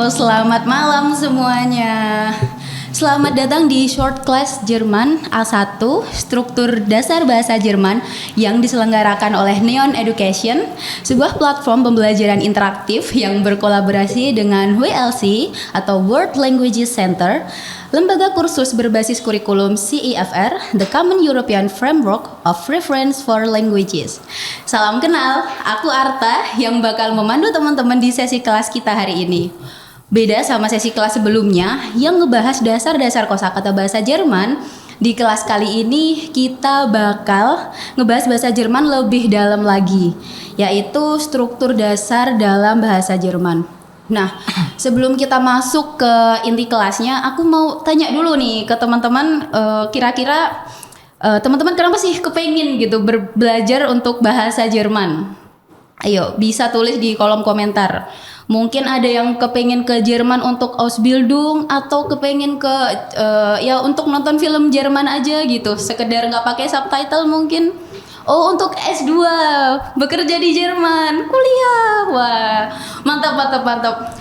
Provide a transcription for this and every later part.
selamat malam semuanya. Selamat datang di Short Class Jerman A1, struktur dasar bahasa Jerman yang diselenggarakan oleh Neon Education, sebuah platform pembelajaran interaktif yang berkolaborasi dengan WLC atau World Languages Center, lembaga kursus berbasis kurikulum CEFR, The Common European Framework of Reference for Languages. Salam kenal, aku Arta yang bakal memandu teman-teman di sesi kelas kita hari ini. Beda sama sesi kelas sebelumnya yang ngebahas dasar-dasar kosakata bahasa Jerman, di kelas kali ini kita bakal ngebahas bahasa Jerman lebih dalam lagi, yaitu struktur dasar dalam bahasa Jerman. Nah, sebelum kita masuk ke inti kelasnya, aku mau tanya dulu nih ke teman-teman, kira-kira teman-teman kenapa sih kepengen gitu belajar untuk bahasa Jerman? Ayo, bisa tulis di kolom komentar. Mungkin ada yang kepengen ke Jerman untuk Ausbildung atau kepengen ke ya untuk nonton film Jerman aja gitu, sekedar nggak pakai subtitle mungkin. Oh, untuk S2 bekerja di Jerman, kuliah. Wah, mantap.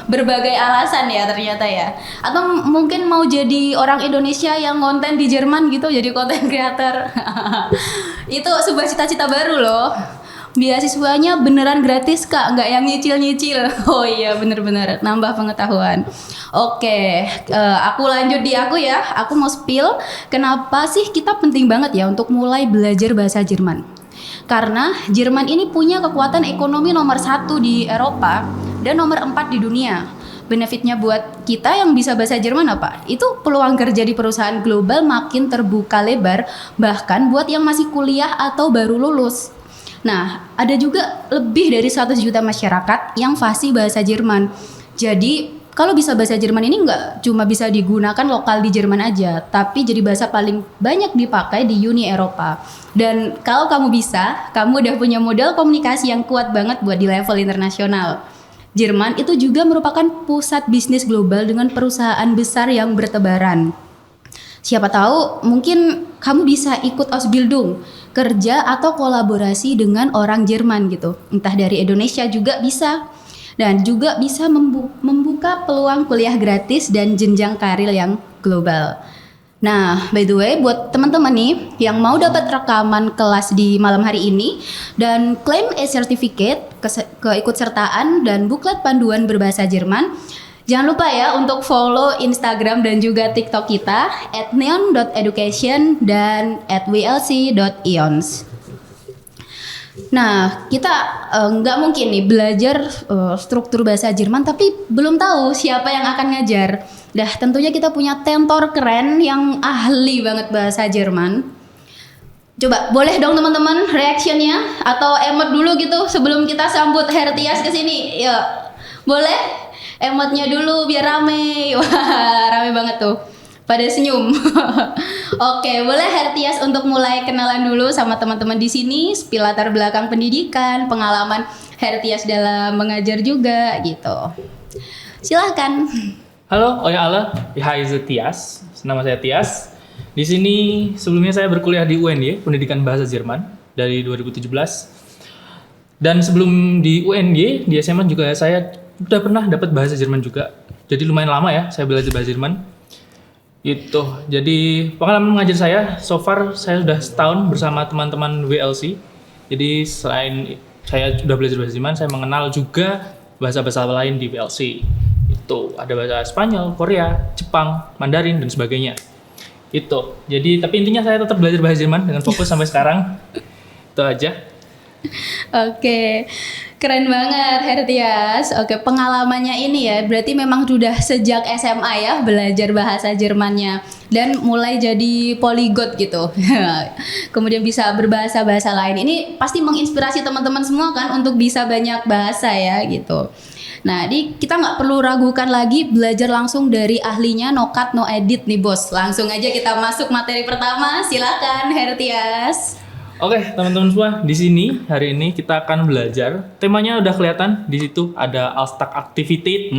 Berbagai alasan ya ternyata ya. Atau mungkin mau jadi orang Indonesia yang konten di Jerman gitu, jadi content creator. Itu sebuah cita-cita baru loh. Beasiswanya beneran gratis kak, nggak yang nyicil-nyicil. Oh iya, bener-bener nambah pengetahuan. Oke, aku lanjut di aku ya. Aku mau spill kenapa sih kita penting banget ya untuk mulai belajar bahasa Jerman. Karena Jerman ini punya kekuatan ekonomi nomor 1 di Eropa dan nomor 4 di dunia. Benefitnya buat kita yang bisa bahasa Jerman apa? Itu peluang kerja di perusahaan global makin terbuka lebar, bahkan buat yang masih kuliah atau baru lulus. Nah, ada juga lebih dari 100 juta masyarakat yang fasih bahasa Jerman. Jadi, kalau bisa bahasa Jerman ini nggak cuma bisa digunakan lokal di Jerman aja, tapi jadi bahasa paling banyak dipakai di Uni Eropa. Dan kalau kamu bisa, kamu udah punya modal komunikasi yang kuat banget buat di level internasional. Jerman itu juga merupakan pusat bisnis global dengan perusahaan besar yang bertebaran. Siapa tahu mungkin kamu bisa ikut Ausbildung, kerja atau kolaborasi dengan orang Jerman gitu. Entah dari Indonesia juga bisa. Dan juga bisa membuka peluang kuliah gratis dan jenjang karir yang global. Nah, by the way, buat teman-teman nih yang mau dapat rekaman kelas di malam hari ini dan klaim e-certificate, keikutsertaan dan buklet panduan berbahasa Jerman, jangan lupa ya untuk follow Instagram dan juga TikTok kita @neon.education dan @wlc.ions. Nah, kita nggak mungkin nih belajar struktur bahasa Jerman tapi belum tahu siapa yang akan ngajar. Dah, tentunya kita punya tentor keren yang ahli banget bahasa Jerman. Coba boleh dong teman-teman reactionnya atau emot dulu gitu sebelum kita sambut Hertias ke sini. Yuk, boleh? Emotnya dulu biar rame. Wah, rame banget tuh. Pada senyum. Oke, boleh Hertias untuk mulai kenalan dulu sama teman-teman di sini, spill latar belakang pendidikan, pengalaman Hertias dalam mengajar juga gitu. Silahkan. Halo, hai Tias. Nama saya Tias. Di sini sebelumnya saya berkuliah di UNY, Pendidikan Bahasa Jerman dari 2017. Dan sebelum di UNY, di SMA juga saya udah pernah dapat bahasa Jerman juga. Jadi lumayan lama ya saya belajar bahasa Jerman. Itu. Jadi pengalaman mengajar saya, so far saya sudah setahun bersama teman-teman WLC. Jadi selain saya sudah belajar bahasa Jerman, saya mengenal juga bahasa-bahasa lain di WLC. Itu ada bahasa Spanyol, Korea, Jepang, Mandarin dan sebagainya. Itu. Jadi tapi intinya saya tetap belajar bahasa Jerman dengan fokus sampai sekarang. Itu aja. Oke, keren banget Hertias. Oke, pengalamannya ini ya, berarti memang sudah sejak SMA ya belajar bahasa Jermannya dan mulai jadi polyglot gitu. Kemudian bisa berbahasa-bahasa lain. Ini pasti menginspirasi teman-teman semua kan untuk bisa banyak bahasa ya gitu. Nah, kita nggak perlu ragukan lagi belajar langsung dari ahlinya, no cut, no edit nih bos. Langsung aja kita masuk materi pertama. Silakan Hertias. Oke, teman-teman semua, di sini hari ini kita akan belajar. Temanya udah kelihatan di situ ada Alltag Activity.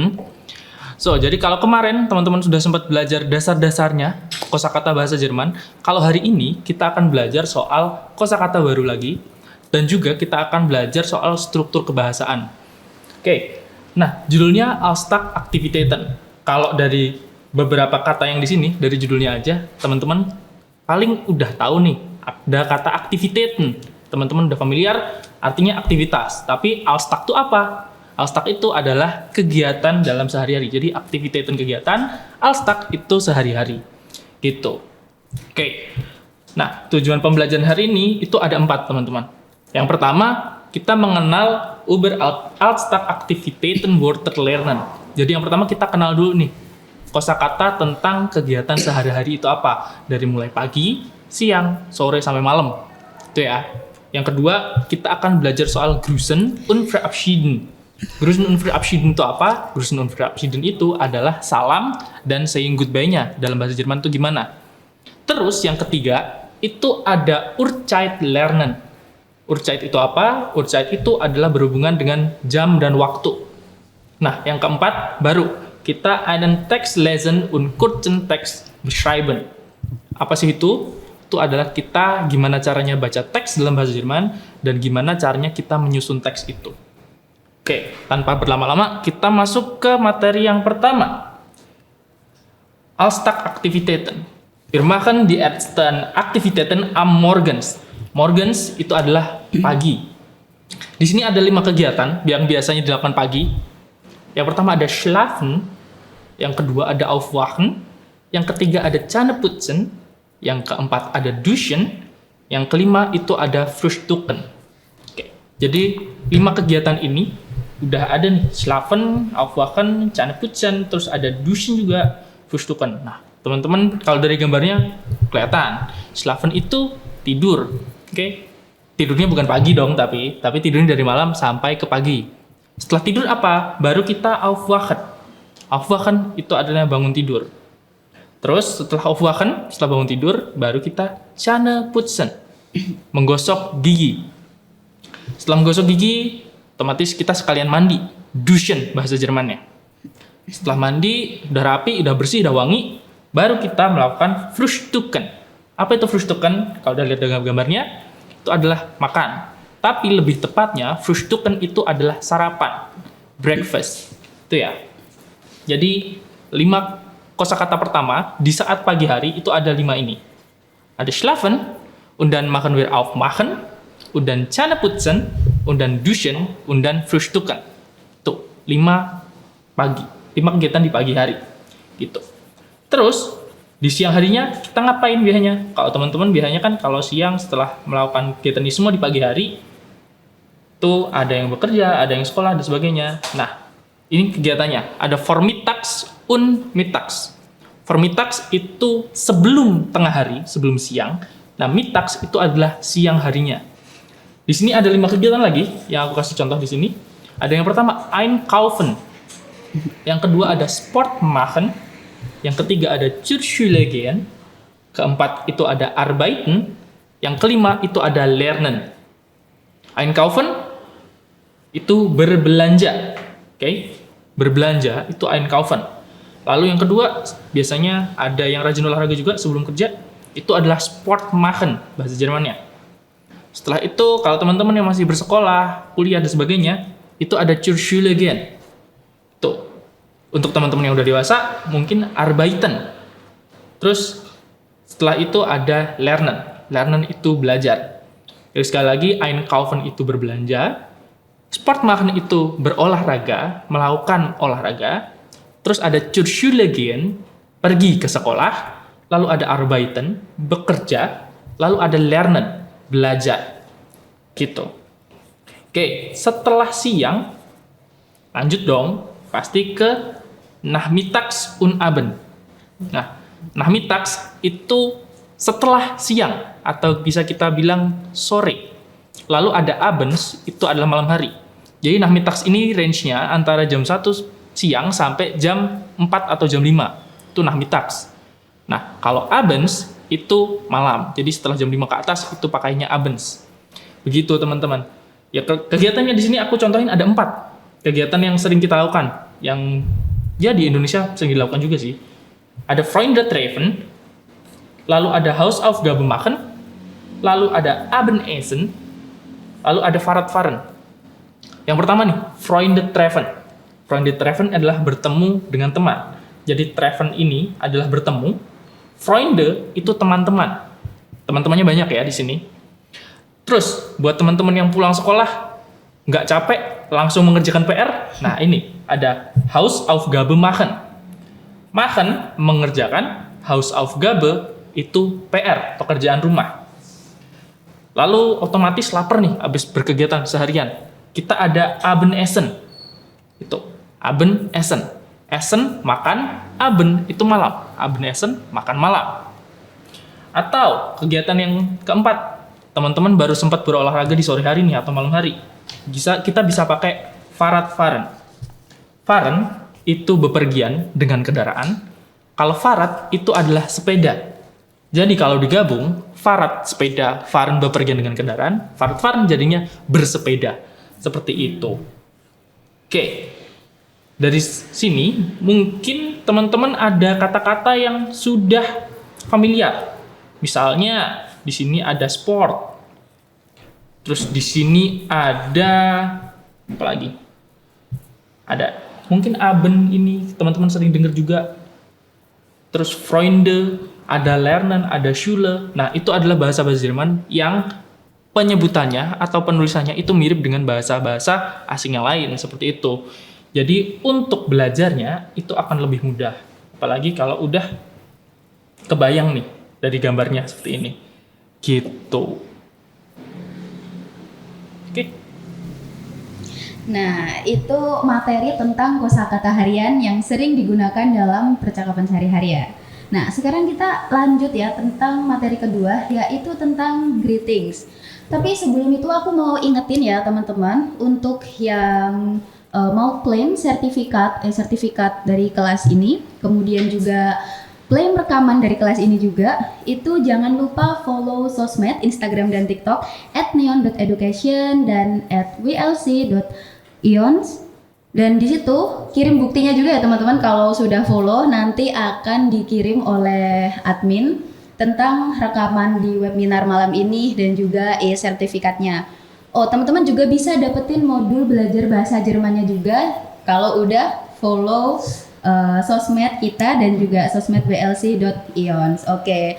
So, jadi kalau kemarin teman-teman sudah sempat belajar dasar-dasarnya kosakata bahasa Jerman, kalau hari ini kita akan belajar soal kosakata baru lagi dan juga kita akan belajar soal struktur kebahasaan. Oke. Nah, judulnya Alltagaktiviteiten. Kalau dari beberapa kata yang di sini, dari judulnya aja, teman-teman paling udah tahu nih, ada kata aktiviteiten. Teman-teman udah familiar, artinya aktivitas. Tapi Alltag itu apa? Alltag itu adalah kegiatan dalam sehari-hari. Jadi aktiviteiten kegiatan, Alltag itu sehari-hari. Gitu. Oke. Nah, tujuan pembelajaran hari ini itu ada 4, teman-teman. Yang pertama, kita mengenal über Alltagaktiviteiten Wörter lernen. Jadi yang pertama kita kenal dulu nih, kosakata tentang kegiatan sehari-hari itu apa. Dari mulai pagi, siang, sore, sampai malam. Itu ya. Yang kedua, kita akan belajar soal Grüßen und Verabschieden. Grüßen und Verabschieden itu apa? Grüßen und Verabschieden itu adalah salam dan saying goodbye-nya. Dalam bahasa Jerman itu gimana? Terus yang ketiga, itu ada Uhrzeit lernen. Uhrzeit itu apa? Uhrzeit itu adalah berhubungan dengan jam dan waktu. Nah, yang keempat, baru kita einen Text lesen und kurzen Text beschreiben. Apa sih itu? Itu adalah kita gimana caranya baca teks dalam bahasa Jerman dan gimana caranya kita menyusun teks itu. Oke, tanpa berlama-lama, kita masuk ke materi yang pertama. Alltagaktiviteiten. Wir machen die ersten Aktivitäten am Morgens. Morgens itu adalah pagi. Di sini ada 5 kegiatan yang biasanya dilakukan pagi. Yang pertama ada Schlafen, yang kedua ada Aufwachen, yang ketiga ada Zähneputzen, yang keempat ada Duschen, yang kelima itu ada Frühstücken. Oke. Jadi 5 kegiatan ini udah ada nih, Schlafen, Aufwachen, Zähneputzen, terus ada Duschen juga, Frühstücken. Nah, teman-teman kalau dari gambarnya kelihatan, Schlafen itu tidur. Oke. Tidurnya bukan pagi dong, tapi tidurnya dari malam sampai ke pagi. Setelah tidur apa? Baru kita Aufwachen. Aufwachen itu adalah bangun tidur. Terus setelah Aufwachen, setelah bangun tidur, baru kita Zähneputzen, menggosok gigi. Setelah menggosok gigi, otomatis kita sekalian mandi. Duschen bahasa Jermannya. Setelah mandi, udah rapi, udah bersih, udah wangi, baru kita melakukan Frühstücken. Apa itu Frühstücken? Kalau udah lihat dari gambarnya, itu adalah makan. Tapi lebih tepatnya, Frühstücken itu adalah sarapan. Breakfast. Itu ya. Jadi, 5 kosakata pertama, di saat pagi hari, itu ada 5 ini. Ada Schlafen, und dann machen wir Aufmachen, und dann Zähneputzen, und dann Duschen, und dann Frühstücken. Tuh, 5 pagi. 5 kegiatan di pagi hari. Gitu. Terus, di siang harinya kita ngapain biasanya? Kalau teman-teman biasanya kan kalau siang setelah melakukan kegiatan ini semua di pagi hari, tuh ada yang bekerja, ada yang sekolah, dan sebagainya. Nah, ini kegiatannya. Ada Vormittags und Mittags. Vormittags itu sebelum tengah hari, sebelum siang. Nah, Mittags itu adalah siang harinya. Di sini ada 5 kegiatan lagi yang aku kasih contoh di sini. Ada yang pertama, Einkaufen. Yang kedua ada Sport machen. Yang ketiga ada zur Schule gehen. Keempat itu ada Arbeiten. Yang kelima itu ada Lernen. Einkaufen itu berbelanja. Oke? Berbelanja itu Einkaufen. Lalu yang kedua biasanya ada yang rajin olahraga juga sebelum kerja. Itu adalah Sport machen bahasa Jermannya. Setelah itu kalau teman-teman yang masih bersekolah, kuliah dan sebagainya, itu ada zur Schule gehen. Tuh. Untuk teman-teman yang udah dewasa, mungkin Arbeiten. Terus setelah itu ada Lernen. Lernen itu belajar. Jadi sekali lagi, Einkaufen itu berbelanja. Sport machen itu berolahraga, melakukan olahraga. Terus ada zur Schule gehen, pergi ke sekolah. Lalu ada Arbeiten, bekerja. Lalu ada Lernen, belajar. Gitu. Oke, setelah siang, lanjut dong, pasti ke Nachmittags und Abend. Nah, Nachmittags itu setelah siang atau bisa kita bilang sore. Lalu ada Abends itu adalah malam hari. Jadi Nachmittags ini range-nya antara jam 1 siang sampai jam 4 atau jam 5. Itu Nachmittags. Nah, kalau Abends itu malam. Jadi setelah jam 5 ke atas itu pakainya Abends. Begitu teman-teman. Ya kegiatannya di sini aku contohin ada 4. Kegiatan yang sering kita lakukan, yang ya di Indonesia sering dilakukan juga sih. Ada Freunde-Treffen, lalu ada Hausaufgaben machen, lalu ada Abendessen, lalu ada Fahrradfahren. Yang pertama nih, Freunde-Treffen. Freunde treffen adalah bertemu dengan teman. Jadi treffen ini adalah bertemu. Freunde itu teman-teman. Teman-temannya banyak ya di sini. Terus buat teman-teman yang pulang sekolah nggak capek langsung mengerjakan PR. Nah ini ada Hausaufgabe machen. Machen mengerjakan, Hausaufgabe itu PR, pekerjaan rumah. Lalu otomatis lapar nih habis berkegiatan seharian. Kita ada Abendessen. Itu Abendessen. Essen makan, Abend itu malam. Abendessen makan malam. Atau kegiatan yang keempat, teman-teman baru sempat berolahraga di sore hari nih atau malam hari. Kita bisa pakai Fahrradfahren. Fahren itu bepergian dengan kendaraan. Kalau Fahrrad itu adalah sepeda. Jadi kalau digabung, Fahrrad sepeda, Fahren bepergian dengan kendaraan, Fahrradfahren jadinya bersepeda. Seperti itu. Oke. Dari sini mungkin teman-teman ada kata-kata yang sudah familiar. Misalnya di sini ada sport. Terus di sini ada apa lagi? Ada mungkin Abend ini teman-teman sering dengar juga. Terus Freunde, ada Lernen, ada Schule. Nah, itu adalah bahasa-bahasa Jerman yang penyebutannya atau penulisannya itu mirip dengan bahasa-bahasa asing yang lain seperti itu. Jadi untuk belajarnya itu akan lebih mudah. Apalagi kalau udah kebayang nih dari gambarnya seperti ini. Gitu. Oke. Nah, itu materi tentang kosakata harian yang sering digunakan dalam percakapan sehari-hari ya. Nah, sekarang kita lanjut ya tentang materi kedua, yaitu tentang greetings. Tapi sebelum itu aku mau ingetin ya teman-teman, untuk yang mau klaim sertifikat dari kelas ini, kemudian juga klaim rekaman dari kelas ini juga, itu jangan lupa follow sosmed Instagram dan TikTok @neon.education dan @wlc.ions. Dan di situ kirim buktinya juga ya teman-teman, kalau sudah follow nanti akan dikirim oleh admin tentang rekaman di webinar malam ini dan juga sertifikatnya. Oh, teman-teman juga bisa dapetin modul belajar bahasa Jermannya juga kalau udah follow sosmed kita dan juga sosmed wlc.ions. Oke,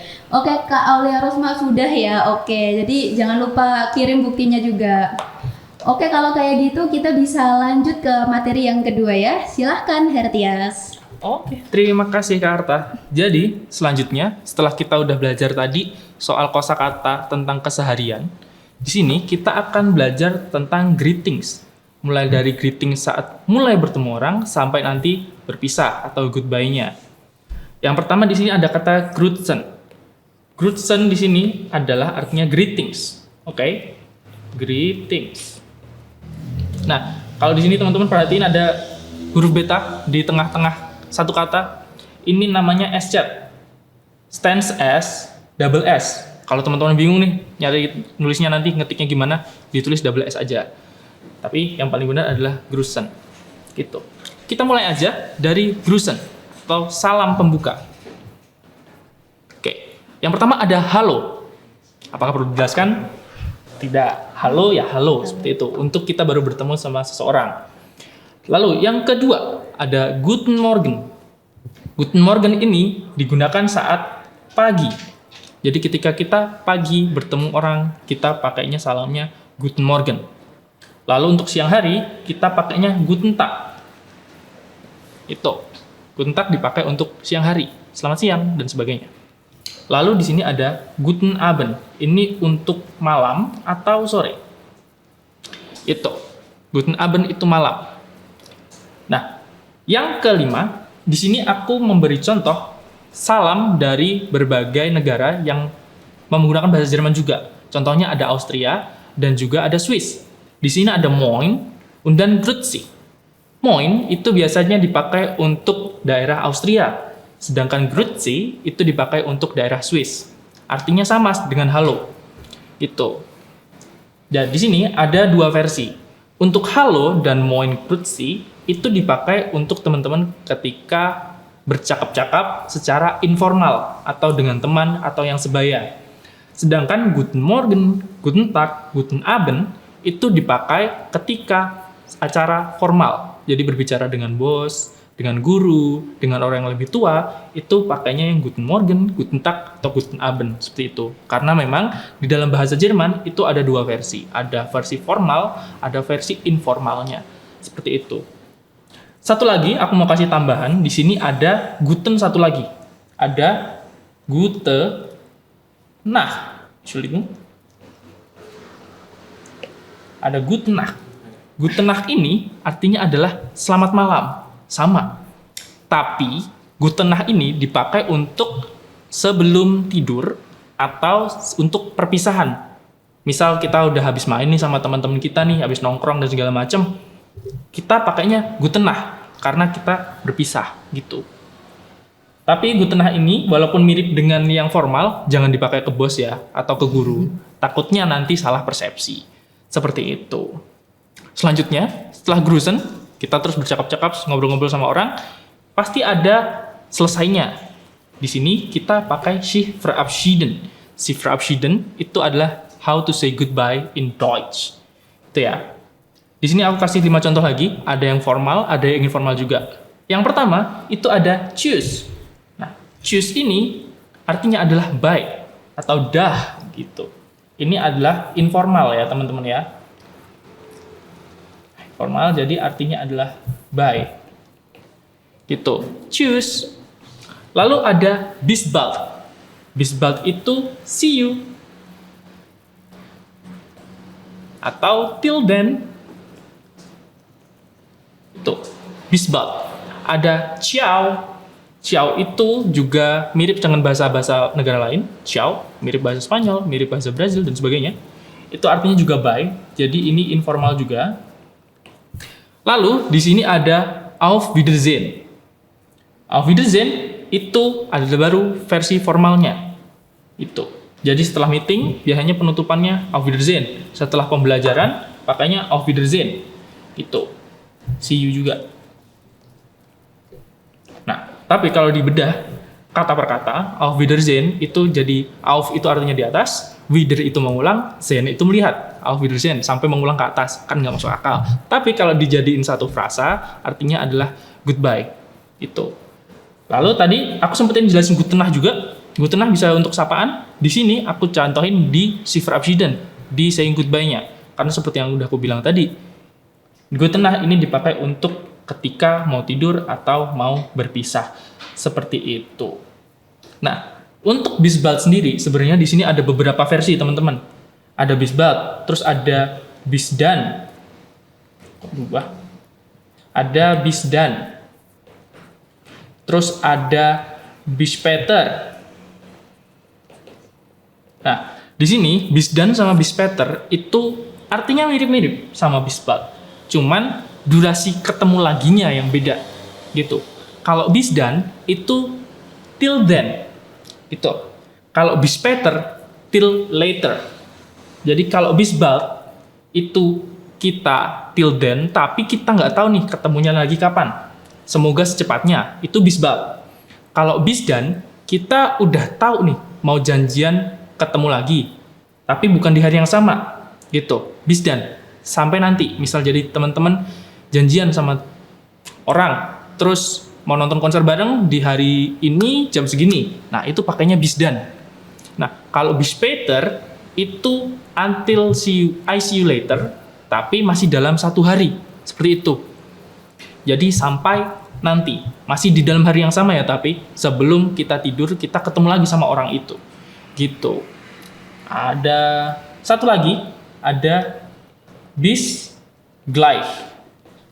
Kak Aulia Rosma sudah ya. Oke, jadi jangan lupa kirim buktinya juga. Oke, kalau kayak gitu kita bisa lanjut ke materi yang kedua ya. Silahkan Hertias. Oke, terima kasih Kak Arta. Jadi, selanjutnya setelah kita udah belajar tadi soal kosakata tentang keseharian, di sini kita akan belajar tentang greetings. Mulai dari greeting saat mulai bertemu orang sampai nanti berpisah atau goodbye-nya. Yang pertama di sini ada kata Grüßen. Grüßen di sini adalah artinya greetings. Oke? Greetings. Nah, kalau di sini teman-teman perhatiin ada huruf beta di tengah-tengah satu kata. Ini namanya S-chat. Stands as double S. Kalau teman-teman bingung nih nyari nulisnya nanti ngetiknya gimana, ditulis double S aja. Tapi yang paling benar adalah Grüßen. Gitu. Kita mulai aja dari Grüßen atau salam pembuka. Oke. Yang pertama ada halo. Apakah perlu dijelaskan? Tidak. Halo ya halo seperti itu. Untuk kita baru bertemu sama seseorang. Lalu yang kedua ada Guten Morgen. Guten Morgen ini digunakan saat pagi. Jadi ketika kita pagi bertemu orang, kita pakainya salamnya Guten Morgen. Lalu untuk siang hari, kita pakainya Guten Tag. Itu. Guten Tag dipakai untuk siang hari, selamat siang, dan sebagainya. Lalu di sini ada Guten Abend. Ini untuk malam atau sore. Itu. Guten Abend itu malam. Nah, yang kelima, di sini aku memberi contoh salam dari berbagai negara yang menggunakan bahasa Jerman juga. Contohnya ada Austria dan juga ada Swiss. Di sini ada Moin dan Grüezi. Moin itu biasanya dipakai untuk daerah Austria, sedangkan Grüezi itu dipakai untuk daerah Swiss. Artinya sama dengan halo. Itu. Dan di sini ada dua versi. Untuk halo dan Moin Grüezi itu dipakai untuk teman-teman ketika bercakap-cakap secara informal atau dengan teman atau yang sebaya. Sedangkan Guten Morgen, Guten Tag, Guten Abend itu dipakai ketika acara formal. Jadi berbicara dengan bos, dengan guru, dengan orang yang lebih tua, itu pakainya yang Guten Morgen, Guten Tag, atau Guten Abend, seperti itu. Karena memang di dalam bahasa Jerman itu ada dua versi. Ada versi formal, ada versi informalnya. Seperti itu. Satu lagi, aku mau kasih tambahan, di sini ada Guten satu lagi. Ada Gute Nacht. Entschuldigung. Ada Guten Nacht. Guten Nacht ini artinya adalah selamat malam. Sama. Tapi Guten Nacht ini dipakai untuk sebelum tidur atau untuk perpisahan. Misal kita udah habis main nih sama teman-teman kita nih, habis nongkrong dan segala macam, kita pakainya Guten Nacht karena kita berpisah gitu. Tapi Guten Nacht ini walaupun mirip dengan yang formal, jangan dipakai ke bos ya atau ke guru. Takutnya nanti salah persepsi. Seperti itu. Selanjutnya, setelah Grüßen, kita terus bercakap-cakap, ngobrol-ngobrol sama orang, pasti ada selesainya. Di sini kita pakai sich verabschieden. Sich verabschieden itu adalah how to say goodbye in Deutsch. Itu ya. Di sini aku kasih 5 contoh lagi, ada yang formal, ada yang informal juga. Yang pertama, itu ada tschüss. Nah, tschüss ini artinya adalah bye atau dah gitu. Ini adalah informal ya, teman-teman ya. Formal jadi artinya adalah bye. Gitu. Tschüss. Lalu ada bis bald. Bis bald itu see you. Atau till then. Itu. Bis bald. Ada ciao. Ciao itu juga mirip dengan bahasa-bahasa negara lain. Ciao, mirip bahasa Spanyol, mirip bahasa Brazil dan sebagainya. Itu artinya juga bye. Jadi ini informal juga. Lalu di sini ada Auf Wiedersehen. Auf Wiedersehen itu adalah baru versi formalnya. Itu. Jadi setelah meeting biasanya penutupannya Auf Wiedersehen. Setelah pembelajaran pakainya Auf Wiedersehen. Itu. See you juga. Nah, tapi kalau dibedah kata per kata, Auf Wiedersehen itu jadi Auf itu artinya di atas, Wieder itu mengulang, Sehen itu melihat. Auf Wiedersehen sampai mengulang ke atas, kan nggak masuk akal. Tapi kalau dijadiin satu frasa, artinya adalah goodbye. Itu. Lalu tadi aku sempetin jelasin Guten Nacht juga. Guten Nacht bisa untuk sapaan. Di sini aku contohin di sich verabschieden, di saying goodbye-nya. Karena seperti yang udah aku bilang tadi, Guten Nacht ini dipakai untuk ketika mau tidur atau mau berpisah. Seperti itu. Nah, untuk bis bald sendiri sebenarnya di sini ada beberapa versi, teman-teman. Ada bis bald, terus ada bis dan. Kok berubah? Ada bis dan. Terus ada bis Peter. Nah, di sini bis dan sama bis Peter itu artinya mirip-mirip sama bis bald. Cuman durasi ketemu laginya yang beda gitu. Kalau bis dan itu till then. Itu. Kalau bis Peter till later. Jadi kalau bis bald itu kita till then, tapi kita nggak tahu nih ketemunya lagi kapan. Semoga secepatnya. Itu bis bald. Kalau bis dan kita udah tahu nih mau janjian ketemu lagi, tapi bukan di hari yang sama. Gitu. Bis dan sampai nanti. Misal jadi teman-teman janjian sama orang, terus mau nonton konser bareng di hari ini jam segini. Nah, itu pakainya bis dan. Nah, kalau bis Peter itu until I see you later, tapi masih dalam 1 hari. Seperti itu. Jadi sampai nanti. Masih di dalam hari yang sama ya, tapi sebelum kita tidur, kita ketemu lagi sama orang itu. Gitu. Ada satu lagi, ada bis gleich.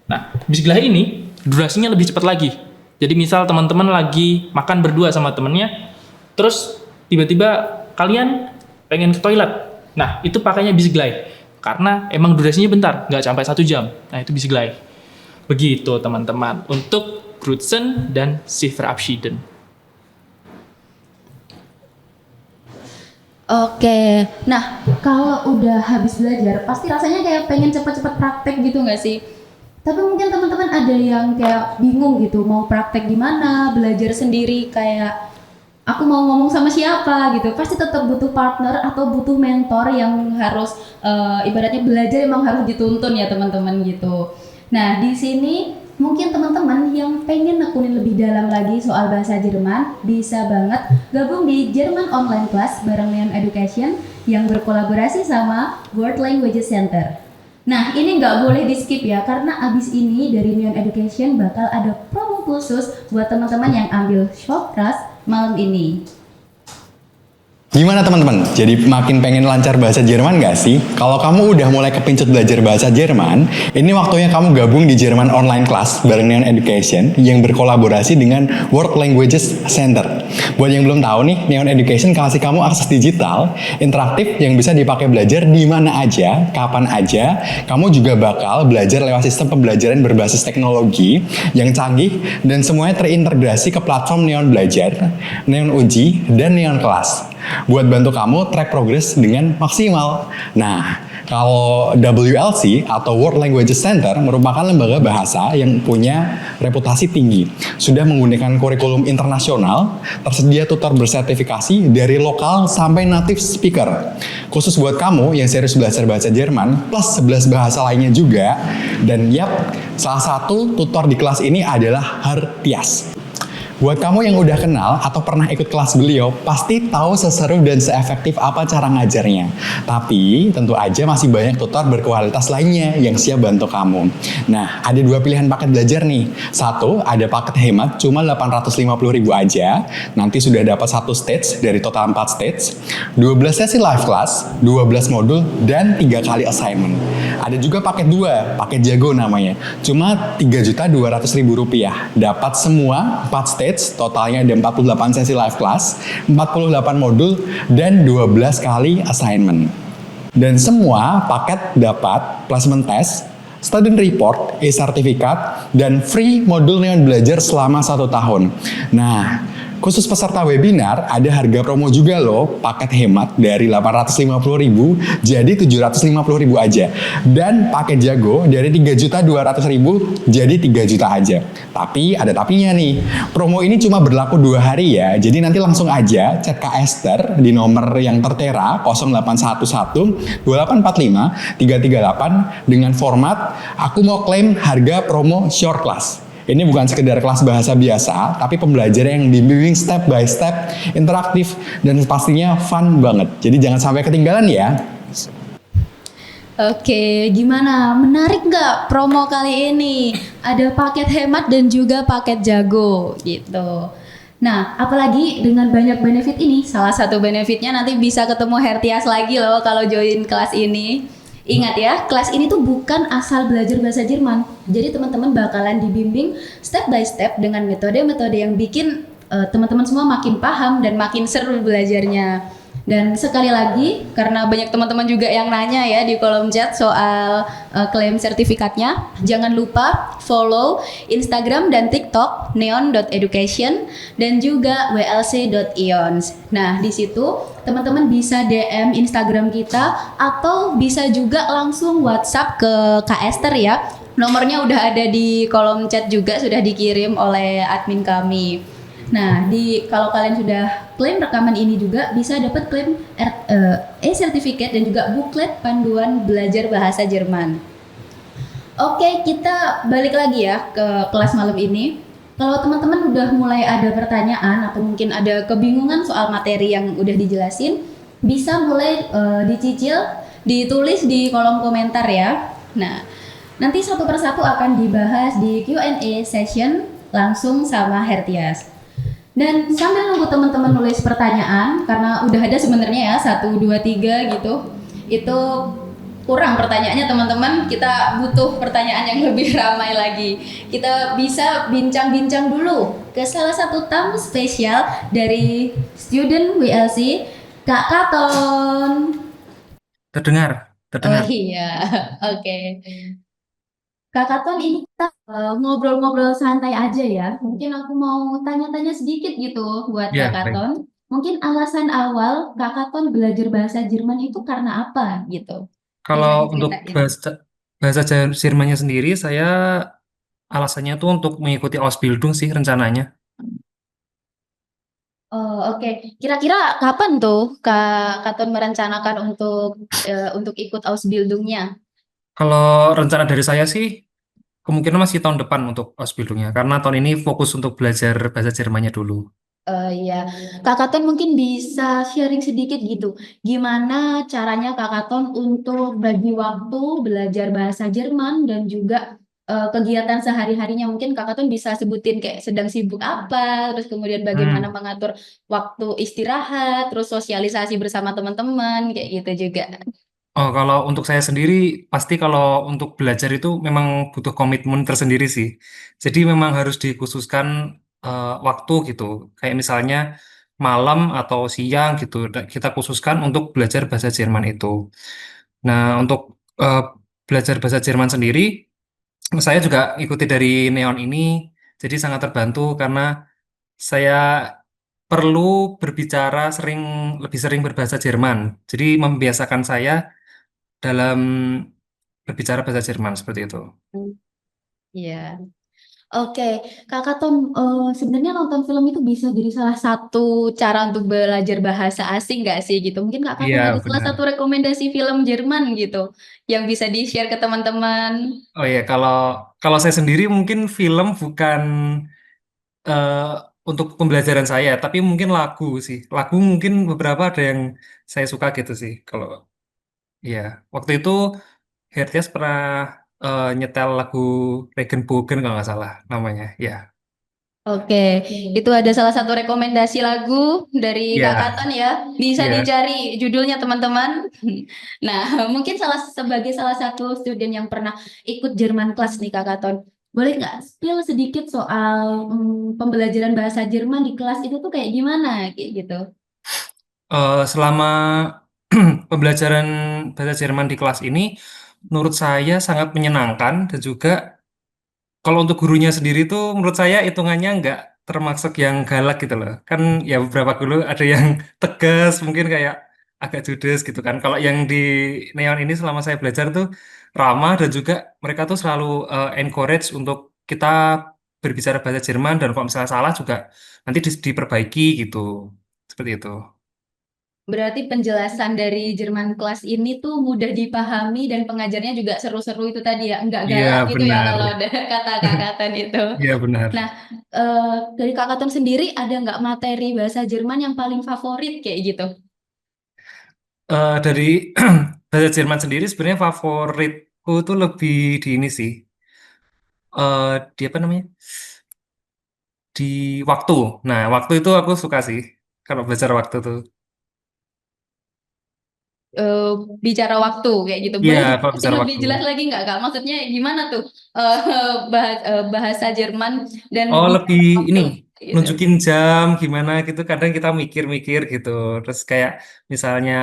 Nah, bis gleich ini durasinya lebih cepat lagi. Jadi misal teman-teman lagi makan berdua sama temennya, terus tiba-tiba kalian pengen ke toilet. Nah, itu pakainya bis gleich. Karena emang durasinya bentar, nggak sampai 1 jam. Nah, itu bis gleich. Begitu teman-teman, untuk Grüßen dan sich verabschieden. Oke, nah kalau udah habis belajar, pasti rasanya kayak pengen cepet-cepet praktek gitu nggak sih? Tapi mungkin teman-teman ada yang kayak bingung gitu, mau praktek gimana, belajar sendiri kayak aku mau ngomong sama siapa gitu, pasti tetap butuh partner atau butuh mentor yang harus ibaratnya belajar emang harus dituntun ya teman-teman gitu. Nah di sini mungkin teman-teman yang pengen nekunin lebih dalam lagi soal bahasa Jerman bisa banget gabung di Jerman Online Class bareng Neon Education yang berkolaborasi sama World Languages Center. Nah ini nggak boleh di skip ya karena abis ini dari Neon Education bakal ada promo khusus buat teman-teman yang ambil short class malam ini. Gimana teman-teman? Jadi makin pengen lancar bahasa Jerman nggak sih? Kalau kamu udah mulai kepincut belajar bahasa Jerman, ini waktunya kamu gabung di Jerman Online Class bareng Neon Education yang berkolaborasi dengan World Languages Center. Buat yang belum tahu nih, Neon Education kasih kamu akses digital, interaktif yang bisa dipakai belajar di mana aja, kapan aja. Kamu juga bakal belajar lewat sistem pembelajaran berbasis teknologi yang canggih dan semuanya terintegrasi ke platform Neon Belajar, Neon Uji, dan Neon Kelas buat bantu kamu track progress dengan maksimal. Nah, kalau WLC atau World Languages Center merupakan lembaga bahasa yang punya reputasi tinggi. Sudah menggunakan kurikulum internasional, tersedia tutor bersertifikasi dari lokal sampai native speaker. Khusus buat kamu yang serius belajar bahasa Jerman, plus 11 bahasa lainnya juga. Dan yap, salah satu tutor di kelas ini adalah Hartias. Buat kamu yang udah kenal atau pernah ikut kelas beliau, pasti tahu seseru dan seefektif apa cara ngajarnya. Tapi tentu aja masih banyak tutor berkualitas lainnya yang siap bantu kamu. Nah, ada dua pilihan paket belajar nih. Satu, ada paket hemat cuma 850.000 aja. Nanti sudah dapat satu stage dari total 4 stage, 12 sesi live class, 12 modul, dan 3 kali assignment. Ada juga paket 2, paket jago namanya. Cuma 3.200.000 rupiah. Dapat semua 4 stage, totalnya ada 48 sesi live class, 48 modul, dan 12 kali assignment. Dan semua paket dapat placement test, student report, e-sertifikat, dan free modul Neon Belajar selama 1 tahun. Nah, khusus peserta webinar ada harga promo juga loh, paket hemat dari 850.000 jadi 750.000 aja. Dan paket jago dari 3.200.000 jadi 3 juta aja. Tapi ada tapinya nih, promo ini cuma berlaku 2 hari ya, jadi nanti langsung aja chat Kak Esther di nomor yang tertera 0811 2845 338 dengan format aku mau klaim harga promo short class. Ini bukan sekedar kelas bahasa biasa, tapi pembelajaran yang dibimbing step by step, interaktif, dan pastinya fun banget. Jadi jangan sampai ketinggalan ya. Oke, gimana? Menarik nggak promo kali ini? Ada paket hemat dan juga paket jago gitu. Nah, apalagi dengan banyak benefit ini, salah satu benefitnya nanti bisa ketemu Hertias lagi loh kalau join kelas ini. Ingat ya, kelas ini tuh bukan asal belajar bahasa Jerman. Jadi teman-teman bakalan dibimbing step by step dengan metode-metode yang bikin teman-teman semua makin paham dan makin seru belajarnya. Dan sekali lagi, karena banyak teman-teman juga yang nanya ya di kolom chat soal klaim sertifikatnya, jangan lupa follow Instagram dan TikTok neon.education dan juga wlc.ions. Nah, di situ teman-teman bisa DM Instagram kita atau bisa juga langsung WhatsApp ke Kak Esther ya. Nomornya udah ada di kolom chat juga, sudah dikirim oleh admin kami. Nah, kalau kalian sudah klaim rekaman ini juga bisa dapat klaim e-sertifikat dan juga buklet panduan belajar bahasa Jerman. Oke, kita balik lagi ya ke kelas malam ini. Kalau teman-teman udah mulai ada pertanyaan atau mungkin ada kebingungan soal materi yang udah dijelasin, bisa mulai dicicil, ditulis di kolom komentar ya. Nah, nanti satu persatu akan dibahas di Q&A session langsung sama Hertias. Dan sambil nunggu teman-teman nulis pertanyaan, karena udah ada sebenarnya ya 1, 2, 3 gitu, itu kurang pertanyaannya teman-teman, kita butuh pertanyaan yang lebih ramai lagi. Kita bisa bincang-bincang dulu ke salah satu tamu spesial dari student WLC, Kak Katon. Terdengar, Oh terdengar. iya, oke. Kak Katon, ini kita ngobrol-ngobrol santai aja ya. Mungkin aku mau tanya-tanya sedikit gitu buat Kak Ya, baik. Katon. Mungkin alasan awal Kak Katon belajar bahasa Jerman itu karena apa gitu? Bisa Kalau untuk diceritain. bahasa bahasa Jermannya sendiri, saya alasannya tuh untuk mengikuti Ausbildung sih rencananya. Oh, oke. Kira-kira kapan tuh Kak Katon merencanakan untuk ikut Ausbildungnya? Kalau rencana dari saya sih kemungkinan masih tahun depan untuk Ausbildungnya, karena tahun ini fokus untuk belajar bahasa Jermannya dulu. Ya, Kak Katon mungkin bisa sharing sedikit gitu. Gimana caranya Kak Katon untuk bagi waktu belajar bahasa Jerman dan juga kegiatan sehari-harinya. Mungkin Kak Katon bisa sebutin kayak sedang sibuk apa, terus kemudian bagaimana Hmm. mengatur waktu istirahat, terus sosialisasi bersama teman-teman, kayak gitu juga. Oh, kalau untuk saya sendiri, pasti kalau untuk belajar itu memang butuh komitmen tersendiri sih. Jadi memang harus dikhususkan waktu gitu. Kayak misalnya malam atau siang gitu, kita khususkan untuk belajar bahasa Jerman itu. Nah, untuk eh, belajar bahasa Jerman sendiri, saya juga ikuti dari Neon ini, jadi sangat terbantu karena saya perlu berbicara lebih sering berbahasa Jerman. Jadi membiasakan saya dalam berbicara bahasa Jerman seperti itu. Hmm, iya. Oke, Kakak Tom, sebenarnya nonton film itu bisa jadi salah satu cara untuk belajar bahasa asing nggak sih gitu? Mungkin Kakak Tom ada Iya, salah satu benar. rekomendasi film Jerman gitu yang bisa di-share ke teman-teman. Oh iya, kalau kalau saya sendiri mungkin film bukan eh, untuk pembelajaran saya, tapi mungkin lagu sih. Lagu mungkin beberapa ada yang saya suka gitu sih. Kalau iya, waktu itu Hertias pernah nyetel lagu Regenbogen kalau nggak salah namanya. Ya, Oke, itu ada salah satu rekomendasi lagu dari Kakak ya, Ton ya. Bisa ya. dicari judulnya teman-teman. Nah, mungkin sebagai salah satu student yang pernah ikut Jerman kelas nih Kakak Ton. Boleh nggak spill sedikit soal pembelajaran bahasa Jerman di kelas itu tuh kayak gimana kayak gitu? Selama pembelajaran bahasa Jerman di kelas ini, menurut saya sangat menyenangkan dan juga kalau untuk gurunya sendiri tuh menurut saya hitungannya nggak termasuk yang galak gitu loh. Kan ya beberapa guru ada yang tegas, mungkin kayak agak judes gitu kan. Kalau yang di Neon ini selama saya belajar tuh ramah dan juga mereka tuh selalu encourage untuk kita berbicara bahasa Jerman dan kalau misalnya salah juga nanti diperbaiki gitu. Seperti itu. Berarti penjelasan dari Jerman kelas ini tuh mudah dipahami dan pengajarnya juga seru-seru itu tadi ya, enggak Iya galak gitu ya benar. kalau ada kata-kata itu. Iya benar. Nah, dari Kakak Tom sendiri ada nggak materi bahasa Jerman yang paling favorit kayak gitu? Dari bahasa Jerman sendiri sebenarnya favoritku tuh lebih di ini sih. Di apa namanya? Di waktu. Nah, waktu itu aku suka sih. Kalau belajar waktu tuh. Eh, Bicara waktu kayak gitu. Iya, Boleh kalau dijelasin bicara lebih waktu. jelas lagi nggak Kak? Maksudnya gimana tuh bahasa Jerman dan Oh, lebih bicara ini waktu gitu? nunjukin jam gimana gitu. Kadang kita mikir-mikir gitu. Terus kayak misalnya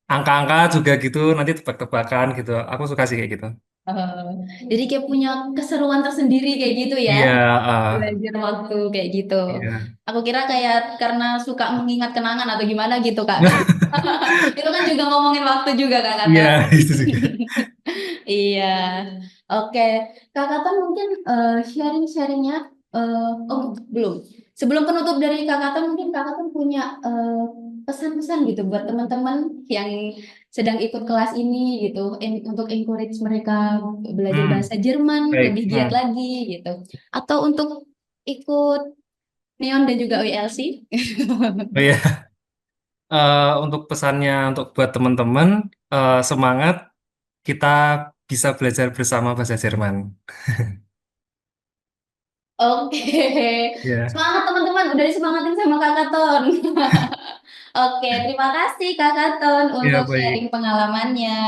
angka-angka juga gitu, nanti tebak-tebakan gitu. Aku suka sih kayak gitu. Eh, jadi kayak punya keseruan tersendiri kayak gitu ya. Iya, Belajar waktu kayak gitu. iya. Aku kira kayak karena suka mengingat kenangan atau gimana gitu Kak. Itu kan juga ngomongin waktu juga Kak Iya, Katon. itu juga. Iya. Oke. Kak Katon mungkin sharing-sharingnya. Oh belum. Sebelum penutup dari Kak Katon mungkin Kak Katon punya pesan-pesan gitu buat teman-teman yang sedang ikut kelas ini gitu untuk encourage mereka belajar Hmm, bahasa Jerman baik. lebih giat Hmm. lagi gitu. Atau untuk ikut Neon dan juga WLC. Oh iya. Untuk pesannya untuk buat teman-teman, semangat kita bisa belajar bersama bahasa Jerman. Oke, Ya, semangat teman-teman, udah disemangatin sama Kak Katon. Oke, terima kasih Kak Katon ya untuk sharing baik. pengalamannya.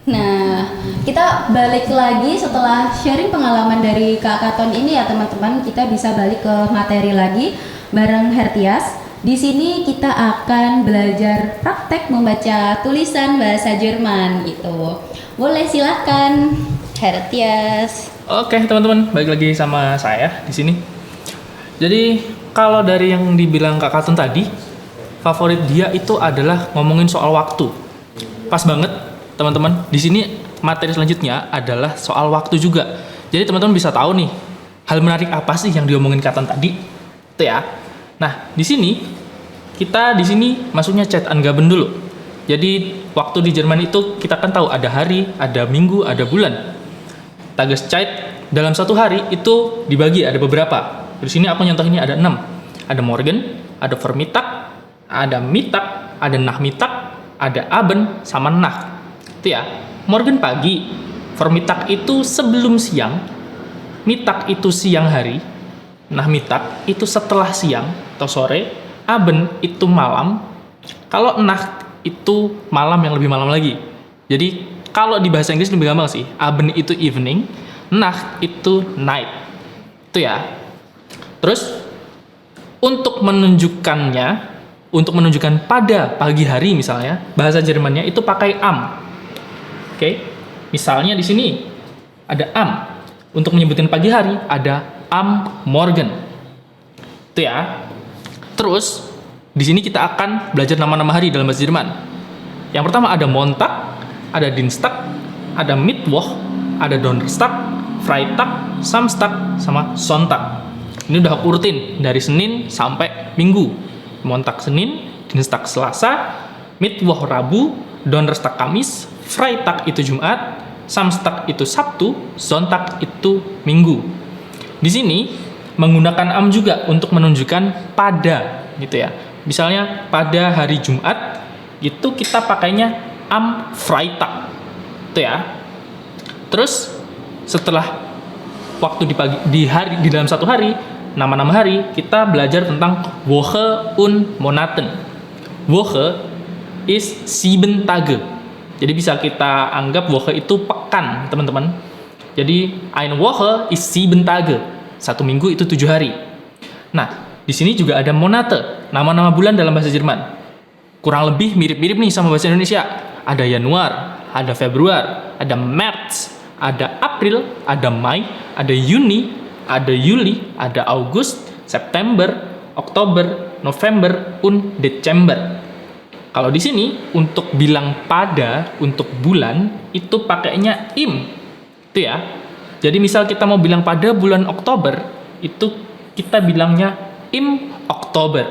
Nah, kita balik lagi setelah sharing pengalaman dari Kak Katon ini ya teman-teman, kita bisa balik ke materi lagi bareng Hertias. Di sini kita akan belajar praktek membaca tulisan bahasa Jerman gitu. Boleh silakan Hertias. Oke, teman-teman, balik lagi sama saya di sini. Jadi, kalau dari yang dibilang Kak Katun tadi, favorit dia itu adalah ngomongin soal waktu. Pas banget, teman-teman. Di sini materi selanjutnya adalah soal waktu juga. Jadi, teman-teman bisa tahu nih, hal menarik apa sih yang diomongin Kak Katun tadi? Itu ya. Nah, di sini kita masuknya Zeit Angaben dulu. Jadi waktu di Jerman itu kita kan tahu ada hari, ada minggu, ada bulan. Tageszeit dalam satu hari itu dibagi ada beberapa. Di sini aku nyontoh ini ada 6. Ada Morgen, ada Vormittag, ada Mittag, ada Nachmittag, ada Abend, sama Nacht. Itu ya. Morgen pagi, Vormittag itu sebelum siang, Mittag itu siang hari, Nachmittag itu setelah siang atau sore, Abend itu malam. Kalau Nacht itu malam yang lebih malam lagi. Jadi kalau di bahasa Inggris lebih gampang sih. Abend itu evening, Nacht itu night. Itu ya. Terus untuk menunjukkan pada pagi hari misalnya, bahasa Jermannya itu pakai am. Oke. Misalnya di sini ada am. Untuk menyebutin pagi hari ada am Morgen. Itu ya. Terus di sini kita akan belajar nama-nama hari dalam bahasa Jerman. Yang pertama ada Montag, ada Dienstag, ada Mittwoch, ada Donnerstag, Freitag, Samstag, sama Sonntag. Ini udah aku urutin dari Senin sampai Minggu. Montag Senin, Dienstag Selasa, Mittwoch Rabu, Donnerstag Kamis, Freitag itu Jumat, Samstag itu Sabtu, Sonntag itu Minggu. Di sini menggunakan am juga untuk menunjukkan pada gitu ya. Misalnya pada hari Jumat itu kita pakainya am Freitag. Itu ya. Terus setelah waktu di dalam satu hari, nama-nama hari, kita belajar tentang Woche und Monaten. Woche is 7 Tage. Jadi bisa kita anggap Woche itu pekan, teman-teman. Jadi eine Woche is 7 Tage. Satu minggu itu 7 hari. Nah, di sini juga ada Monate, nama-nama bulan dalam bahasa Jerman. Kurang lebih mirip-mirip nih sama bahasa Indonesia. Ada Januar, ada Februari, ada Maret, ada April, ada Mei, ada Juni, ada Juli, ada August, September, Oktober, November, und Desember. Kalau di sini untuk bilang pada untuk bulan itu pakainya im. Itu ya. Jadi misal kita mau bilang pada bulan Oktober, itu kita bilangnya im Oktober.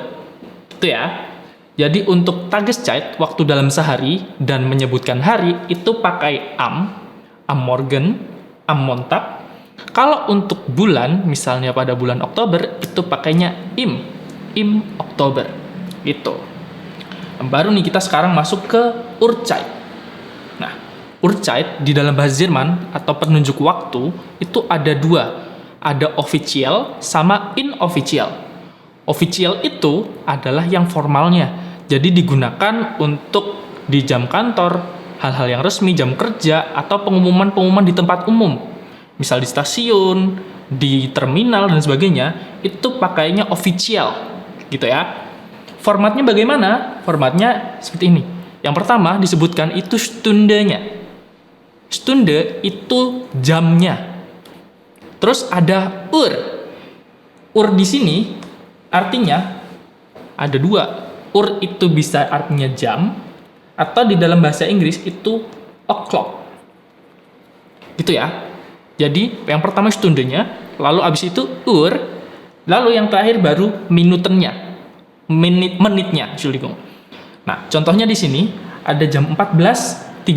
Itu ya. Jadi untuk Tageszeit waktu dalam sehari dan menyebutkan hari itu pakai am Morgen, am Montag. Kalau untuk bulan, misalnya pada bulan Oktober, itu pakainya im Oktober. Gitu. Baru nih kita sekarang masuk ke Uhrzeit. Nah, Uhrzeit di dalam bahasa Jerman atau penunjuk waktu itu ada 2. Ada official sama inofficial. Official itu adalah yang formalnya. Jadi digunakan untuk di jam kantor, hal-hal yang resmi, jam kerja, atau pengumuman-pengumuman di tempat umum. Misal di stasiun, di terminal, dan sebagainya, itu pakainya official, gitu ya. Formatnya bagaimana? Formatnya seperti ini. Yang pertama disebutkan itu Stunde-nya. Stunde itu jamnya. Terus ada Uhr. Uhr di sini artinya ada 2. Uhr itu bisa artinya jam, atau di dalam bahasa Inggris itu o'clock. Gitu ya. Jadi yang pertama Stunde-nya, lalu abis itu Uhr, lalu yang terakhir baru minutennya, menitnya, Entschuldigung. Nah, contohnya di sini ada jam 14.30.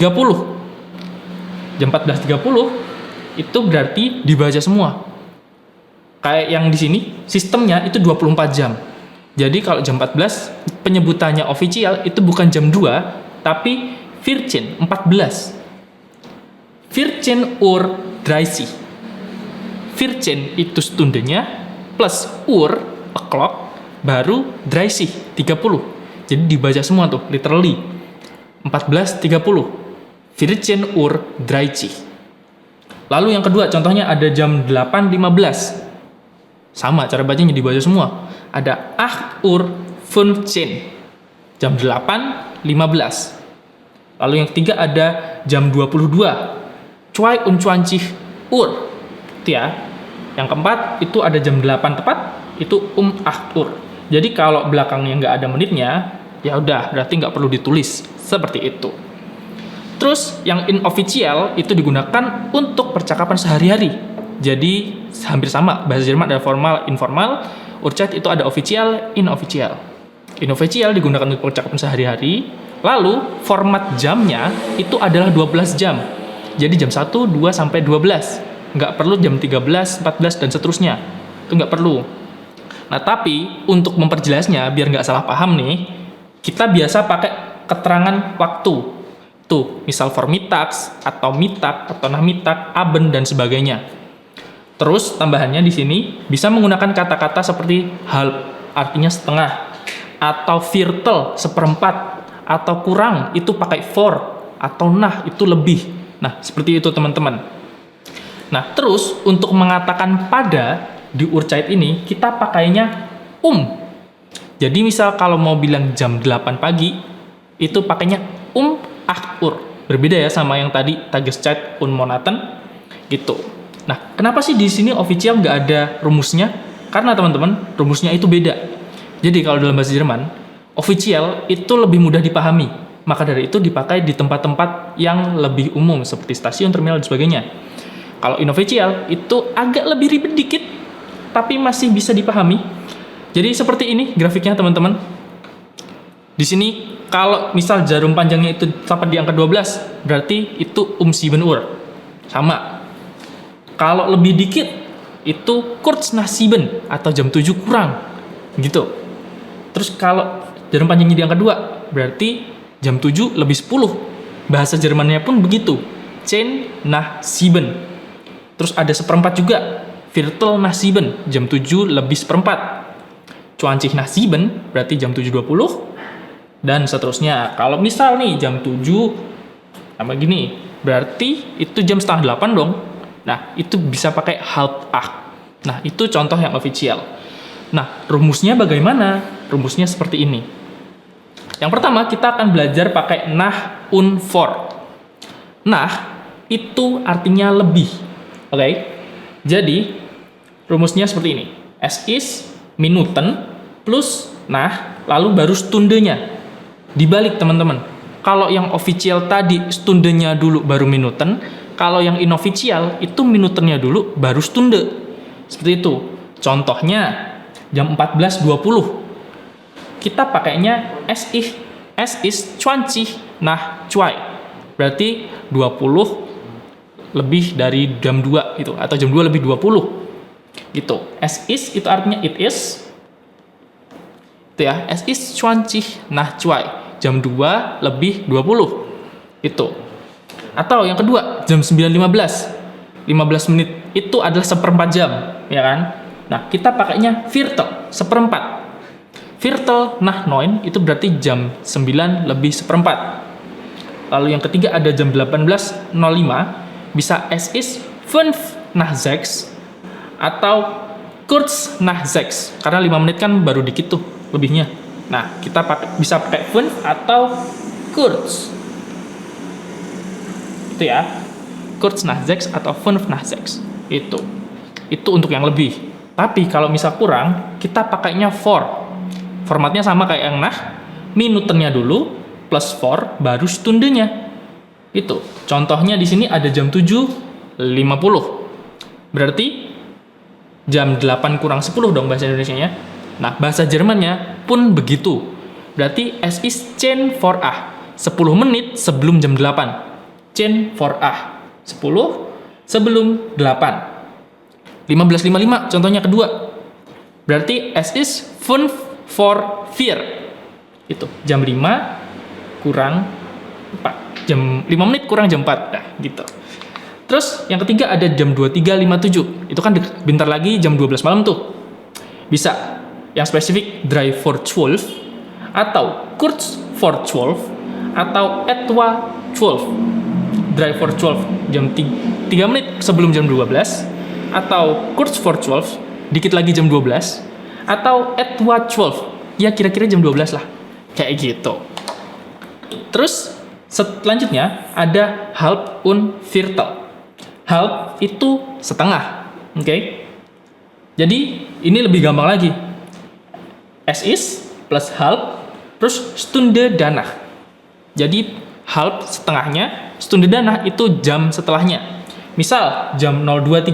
Jam 14.30 itu berarti dibaca semua. Kayak yang di sini sistemnya itu 24 jam. Jadi kalau jam 14 penyebutannya official itu bukan jam 2, tapi 14, 14. 14:30. 14 itu Stundenya plus Uhr, o'clock, baru 30, 30. Jadi dibaca semua tuh, literally. 14.30. 14:30. Lalu yang kedua, contohnya ada jam 8.15. Sama, cara bacanya dibaca semua. Ada 8:15. Jam 8.15. Lalu yang ketiga ada jam 22. 22 Uhr. Itu ya. Yang keempat itu ada jam 8 tepat, itu 8 Uhr. Jadi kalau belakangnya nggak ada menitnya, ya udah, berarti nggak perlu ditulis. Seperti itu. Terus yang inofficial itu digunakan untuk percakapan sehari-hari. jadi hampir sama. Bahasa Jerman ada formal, informal. Uhrzeit itu ada official, inofficial. Inofficial digunakan untuk percakapan sehari-hari. Lalu format jamnya itu adalah 12 jam. Jadi jam 1, 2, sampai 12. Nggak perlu jam 13, 14, dan seterusnya. Itu nggak perlu. Nah, tapi untuk memperjelasnya, biar nggak salah paham nih, kita biasa pakai keterangan waktu. Tuh, misal vormittags, atau mittag, atau nachmittag, abend, dan sebagainya. Terus, tambahannya di sini, bisa menggunakan kata-kata seperti halb, artinya setengah, atau viertel, seperempat, atau kurang, itu pakai vor, atau nah, itu lebih. Nah, seperti itu teman-teman. Nah, terus, untuk mengatakan pada, di Uhrzeit ini kita pakainya Jadi misal kalau mau bilang jam 8 pagi itu pakainya 8 Uhr. Berbeda ya sama yang tadi Tageszeit und Monaten gitu. Nah, kenapa sih di sini official nggak ada rumusnya? Karena teman-teman, rumusnya itu beda. Jadi kalau dalam bahasa Jerman, official itu lebih mudah dipahami. Maka dari itu dipakai di tempat-tempat yang lebih umum seperti stasiun, terminal, dan sebagainya. Kalau inofficial itu agak lebih ribet dikit, tapi masih bisa dipahami. Jadi seperti ini grafiknya teman-teman. Di sini kalau misal jarum panjangnya itu dapat di angka 12, berarti itu 7 Uhr. Sama. Kalau lebih dikit itu kurz nach 7 atau jam 7 kurang. Gitu. Terus kalau jarum panjangnya di angka 2, berarti jam 7 lebih 10. Bahasa Jermannya pun begitu. 10 nach 7. Terus ada seperempat juga. Viertel nach 7, jam 7 lebih seperempat. 20 nach 7, berarti jam 7.20. Dan seterusnya. Kalau misal nih jam 7, sama gini, berarti itu jam setengah 8 dong. Nah, itu bisa pakai halb 8. Nah, itu contoh yang official. Nah, rumusnya bagaimana? Rumusnya seperti ini. Yang pertama, kita akan belajar pakai nach und vor. Nach, itu artinya lebih. Oke? Jadi, rumusnya seperti ini. Es ist Minuten plus nach, lalu baru stundenya. Dibalik teman-teman. Kalau yang official tadi stundenya dulu baru Minuten, kalau yang inofficial itu Minutennya dulu baru stunde. Seperti itu. Contohnya jam 14.20. Kita pakainya es ist 20 nach 2. Berarti 20 lebih dari jam 2 itu, atau jam 2 lebih 20 gitu. Es ist itu artinya it is itu ya, es ist 20 nach 2, jam 2 lebih 20 itu. Atau yang kedua jam 9.15, 15 menit itu adalah seperempat jam, ya kan. Nah, kita pakainya viertel, seperempat. Viertel nach 9 itu berarti jam 9 lebih seperempat. Lalu yang ketiga ada jam 18.05, bisa es ist 5 nach 6 atau kurz nach 6, karena 5 menit kan baru dikit tuh lebihnya. Nah, kita bisa pakai 5 atau kurz. Itu ya. Kurz nach 6 atau 5 nach 6. Itu untuk yang lebih. Tapi kalau misal kurang, kita pakainya for. Formatnya sama kayak yang nach, minutennya dulu plus for baru stundenya. Itu. Contohnya di sini ada jam 7.50. Berarti jam 8 kurang 10 dong bahasa Indonesianya. Nah, bahasa Jermannya pun begitu. Berarti es ist 10 vor 8. 10 menit sebelum jam 8. 10 vor 8. 10 sebelum 8. 15.55 contohnya kedua. Berarti es ist 5 vor 4. Itu, jam 5 kurang 4. Jam 5 menit kurang jam 4. Nah, gitu. Terus yang ketiga ada jam 23.57. Itu kan bentar lagi jam 12 malam tuh. Bisa yang spesifik 3 vor 12 atau kurz vor 12 atau etwa 12. 3 vor 12 jam 3 menit sebelum jam 12 atau kurz vor 12 dikit lagi jam 12 atau etwa 12. Ya kira-kira jam 12 lah. Kayak gitu. Terus selanjutnya ada halb und viertel. Halb itu setengah, oke? Jadi ini lebih gampang lagi. Es ist plus halb, terus Stunde danach. Jadi halb setengahnya, Stunde danach itu jam setelahnya. Misal jam 02.30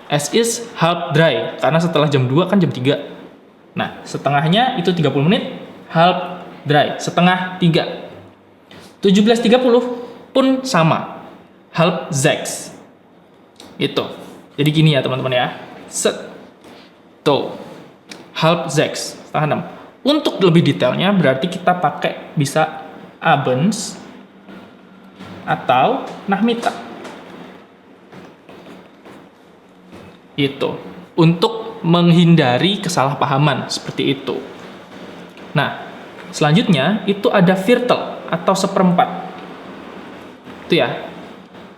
Es ist halb drei, karena setelah jam 2 kan jam 3. Nah, setengahnya itu 30 menit, halb drei, setengah 3. 17.30 pun sama, halb sechs. Itu. Jadi gini ya teman-teman ya. Set. Tuh. Halb sechs, setengah 6. Untuk lebih detailnya berarti kita pakai bisa abends atau nachmittag. Itu. Untuk menghindari kesalahpahaman seperti itu. Nah, selanjutnya itu ada viertel atau seperempat. Itu ya.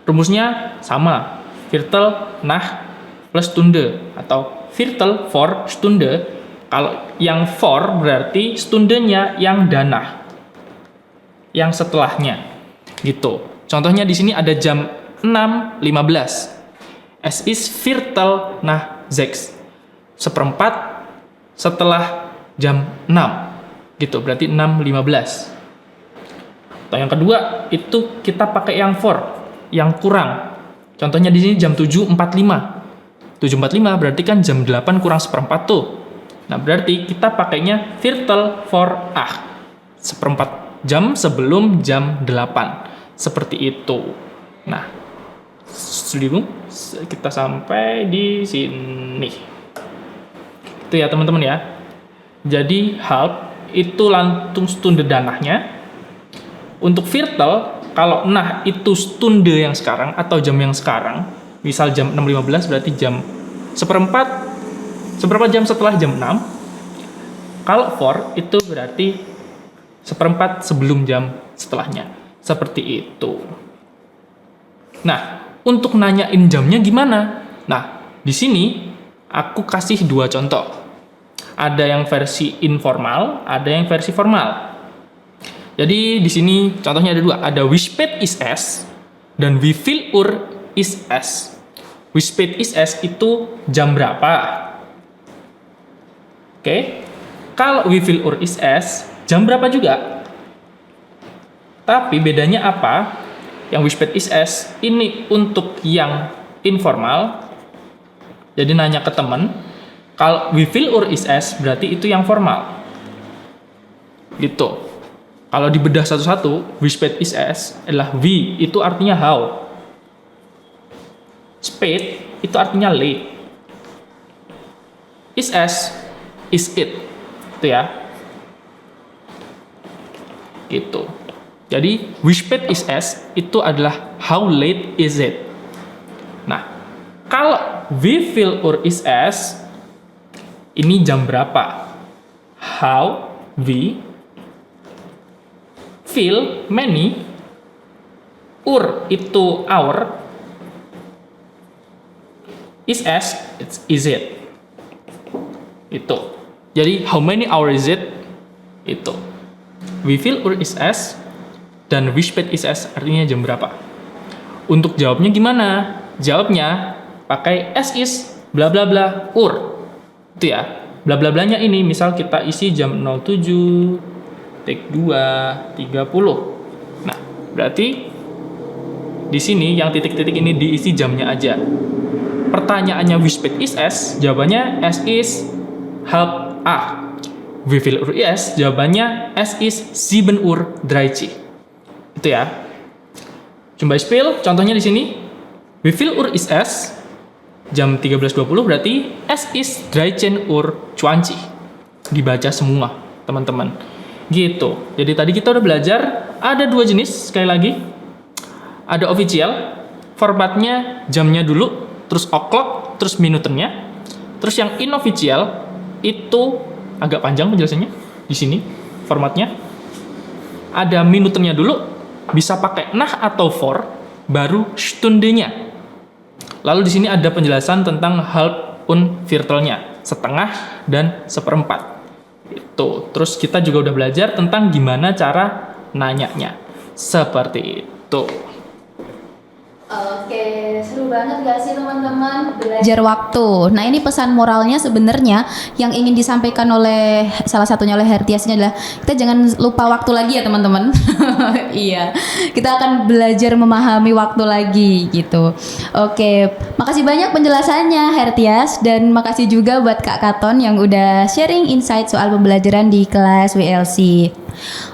Rumusnya sama. Viertel nach plus Stunde atau Viertel vor Stunde. Kalau yang for berarti stundenya yang danach. Yang setelahnya. Gitu. Contohnya di sini ada jam 6.15. Es ist Viertel nach sechs. Seperempat setelah jam 6. Gitu, berarti 6.15. Atau yang kedua, itu kita pakai yang for, yang kurang. Contohnya di sini jam 7.45. 7.45 berarti kan jam 8 kurang seperempat tuh. Nah, berarti kita pakainya Viertel vor acht. Seperempat jam sebelum jam 8. Seperti itu. Nah, kita sampai di sini. Itu ya teman-teman ya. Jadi halb itu langsung stunde danahnya. Untuk Viertel, kalau nah itu stunde yang sekarang atau jam yang sekarang, misal jam 6.15 berarti jam seperempat jam setelah jam 6. Kalau for itu berarti seperempat sebelum jam setelahnya. Seperti itu. Nah, untuk nanyain jamnya gimana? Nah, di sini aku kasih dua contoh. Ada yang versi informal, ada yang versi formal. Jadi di sini contohnya ada dua. Ada wie spät ist es dan wie viel Uhr ist es. Wie spät ist es itu jam berapa? Oke. Kalau wie viel Uhr ist es jam berapa juga? Tapi bedanya apa? Yang wie spät ist es ini untuk yang informal. Jadi nanya ke teman. Kalau wie viel Uhr ist es berarti itu yang formal. Gitu. Kalau dibedah satu-satu, wie spät ist es adalah wie itu artinya how. Spät itu artinya late. Is es is it. Itu ya. Gitu. Jadi wie spät ist es itu adalah how late is it. Nah, kalau wie viel Uhr ist es ini jam berapa? How, wie, viel, many, Uhr itu hour, is es, is it. Itu. Jadi how many hour is it? Itu. Wie viel Uhr is es? Dan wie spät ist es artinya jam berapa? Untuk jawabnya gimana? Jawabnya pakai es is bla bla bla Uhr. Itu ya. Bla bla blanya ini misal kita isi jam 07 tik 2 30. Nah, berarti di sini yang titik-titik ini diisi jamnya aja. Pertanyaannya wie spät ist es? Jawabannya es is halb acht. Wie viel Uhr ist? Jawabannya es is 7:30. Itu ya. Zum Beispiel, contohnya di sini. Wie viel Uhr ist es? Jam 13.20 berarti es ist 13:20. Dibaca semua, teman-teman. Gitu. Jadi tadi kita udah belajar ada dua jenis sekali lagi. Ada official, formatnya jamnya dulu, terus o'clock, terus minuternya. Terus yang inofficial itu agak panjang penjelasannya di sini formatnya. Ada minuternya dulu, bisa pakai nach atau for, baru stundenya. Lalu di sini ada penjelasan tentang halb und viertelnya, setengah dan seperempat. Itu. Terus kita juga udah belajar tentang gimana cara nanyanya. Seperti itu. Oke, seru banget gak sih teman-teman belajar waktu. Nah ini pesan moralnya sebenarnya yang ingin disampaikan oleh salah satunya oleh Hertias ini adalah kita jangan lupa waktu lagi ya teman-teman. Iya, kita akan belajar memahami waktu lagi gitu. Oke, makasih banyak penjelasannya Hertias dan makasih juga buat Kak Katon yang udah sharing insight soal pembelajaran di kelas WLC.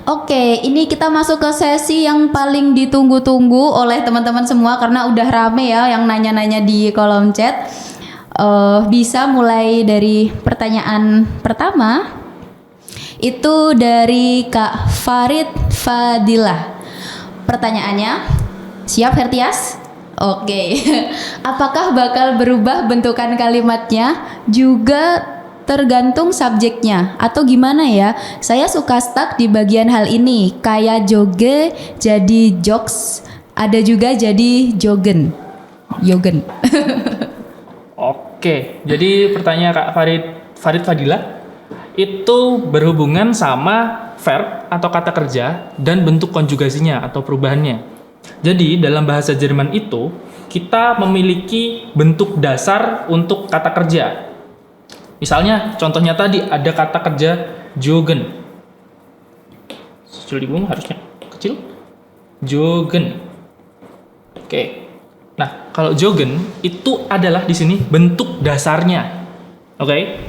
Oke, ini kita masuk ke sesi yang paling ditunggu-tunggu oleh teman-teman semua karena udah rame ya yang nanya-nanya di kolom chat. Bisa mulai dari pertanyaan pertama. Itu dari Kak Farid Fadilah. Pertanyaannya, siap Hertias? Oke. Apakah bakal berubah bentukan kalimatnya juga tergantung subjeknya atau gimana ya? Saya suka stuck di bagian hal ini. Kayak joge jadi jokes, ada juga jadi jogen. Yogen. Oke, jadi pertanyaan Kak Farid Fadila itu berhubungan sama verb atau kata kerja dan bentuk konjugasinya atau perubahannya. Jadi dalam bahasa Jerman itu kita memiliki bentuk dasar untuk kata kerja. Misalnya contohnya tadi ada kata kerja jogen. Entschuldigung harusnya kecil. Jogen. Oke. Nah, kalau jogen itu adalah di sini bentuk dasarnya. Oke.